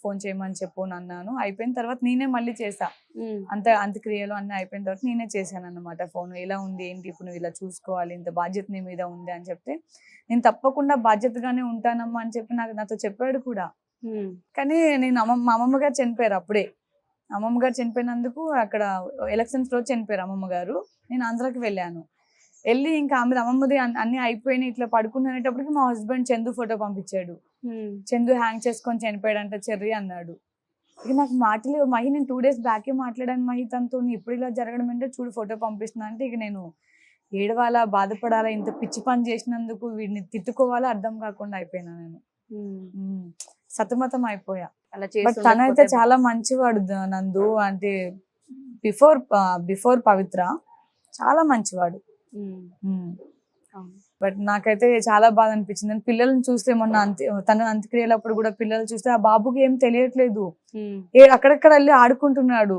C: ఫోన్ చేయమని చెప్పు అన్నాను. అయిపోయిన తర్వాత నేనే మళ్ళీ చేసా, అంత్యక్రియలు అన్నీ అయిపోయిన తర్వాత నేనే చేశాను అన్నమాట ఫోన్. ఎలా ఉంది ఏంటి, ఇప్పుడు నువ్వు ఇలా చూసుకోవాలి, ఇంత బాధ్యత నీ మీద ఉంది అని చెప్తే నేను తప్పకుండా బాధ్యతగానే ఉంటానమ్మా అని చెప్పి నాతో చెప్పాడు కూడా. కానీ నేను మా అమ్మమ్మ గారు చనిపోయారు అప్పుడే. అమ్మమ్మ గారు చనిపోయినందుకు అక్కడ ఎలక్షన్స్ రోజు చనిపోయారు అమ్మమ్మ గారు. నేను ఆంధ్రాకి వెళ్ళాను. వెళ్ళి ఇంకా అమ్మమ్మది అన్ని అయిపోయినాయి, ఇట్లా పడుకునేటప్పటికి మా హస్బెండ్ చందు ఫోటో పంపించాడు. చందు హ్యాంగ్ చేసుకొని చనిపోయాడంట చెర్రీ అన్నాడు. ఇక నాకు మాటలు, మహి నేను 2 days బ్యాకే మాట్లాడాను మహి తనతో, ఇప్పుడు ఇలా జరగడం అంటే చూడు ఫోటో పంపిస్తున్నా అంటే ఇక నేను ఏడవాలా, బాధపడాలా, ఇంత పిచ్చి పని చేసినందుకు వీడిని తిట్టుకోవాలా అర్థం కాకుండా అయిపోయినా. నేను సతమతం అయిపోయా. బట్ తనైతే చాలా మంచివాడు నందు, అంటే బిఫోర్ పవిత్ర చాలా మంచివాడు. బట్ నాకైతే చాలా బాధ అనిపించింది. పిల్లల్ని చూస్తే మొన్న తన అంత్యక్రియలప్పుడు కూడా పిల్లలు చూస్తే ఆ బాబుకి ఏం తెలియట్లేదు, అక్కడక్కడ వెళ్ళి ఆడుకుంటున్నాడు,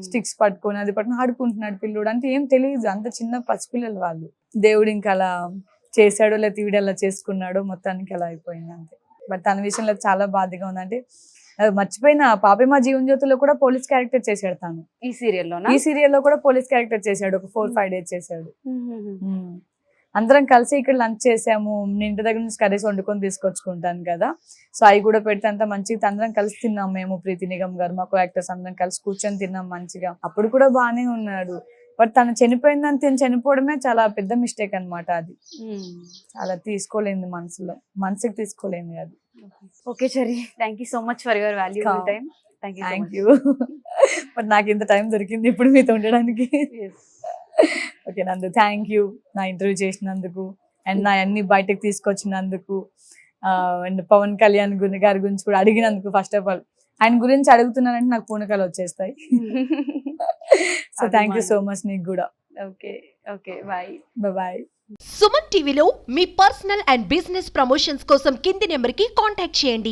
C: స్టిక్స్ పట్టుకొని అది పట్టుకుని ఆడుకుంటున్నాడు పిల్లోడు. అంటే ఏం తెలియదు, అంత చిన్న పసిపిల్లలు వాళ్ళు. దేవుడు ఇంకా అలా చేశాడో లేదా తీవిడ అలా చేసుకున్నాడో మొత్తానికి అలా అయిపోయింది అంతే. బట్ తన విషయంలో చాలా బాధగా ఉంది. అంటే మర్చిపోయిన పాపేమా జీవన్ జ్యోతిలో కూడా పోలీస్ క్యారెక్టర్ చేశాడు తను. ఈ సీరియల్లో కూడా పోలీస్ క్యారెక్టర్ చేశాడు, ఒక 4-5 days చేశాడు. అందరం కలిసి ఇక్కడ లంచ్ చేసాము. నేను ఇంటి దగ్గర నుంచి కర్రీస్ వండుకొని తీసుకొచ్చుకుంటాను కదా, సో అవి కూడా పెడితే అంత మంచిగా అందరం కలిసి తిన్నాం. మేము, ప్రీతి నిగమ్ గారు, మాకు యాక్టర్స్ అందరం కలిసి కూర్చొని తిన్నాం మంచిగా. అప్పుడు కూడా బాగానే ఉన్నాడు. బట్ తను చనిపోయిందని తిని చనిపోవడమే చాలా పెద్ద మిస్టేక్ అన్నమాట. అది చాలా తీసుకోలేదు, మనసుకి తీసుకోలేదు అది.
B: Okay cherry, thank you so much for your valuable time.
C: Thank you. But నాకు ఇంత టైం దొరికింది ఇప్పుడు మీతో ఉండడానికి. ఓకే నందు, థ్యాంక్ యూ నా ఇంటర్వ్యూ చేసినందుకు అండ్ నా అన్ని బయటకు తీసుకొచ్చినందుకు అండ్ పవన్ కళ్యాణ్ గారి గురించి కూడా అడిగినందుకు. ఫస్ట్ ఆఫ్ ఆల్ ఆయన గురించి అడుగుతున్నానంటే నాకు పూనకాలు వచ్చేస్తాయి. So thank you so much నీకు కూడా.
B: Okay okay bye.
C: Bye.
A: Suman టీవీలో మీ పర్సనల్ అండ్ బిజినెస్ ప్రమోషన్స్ కోసం కింది నెంబర్కి కాంటాక్ట్ చేయండి.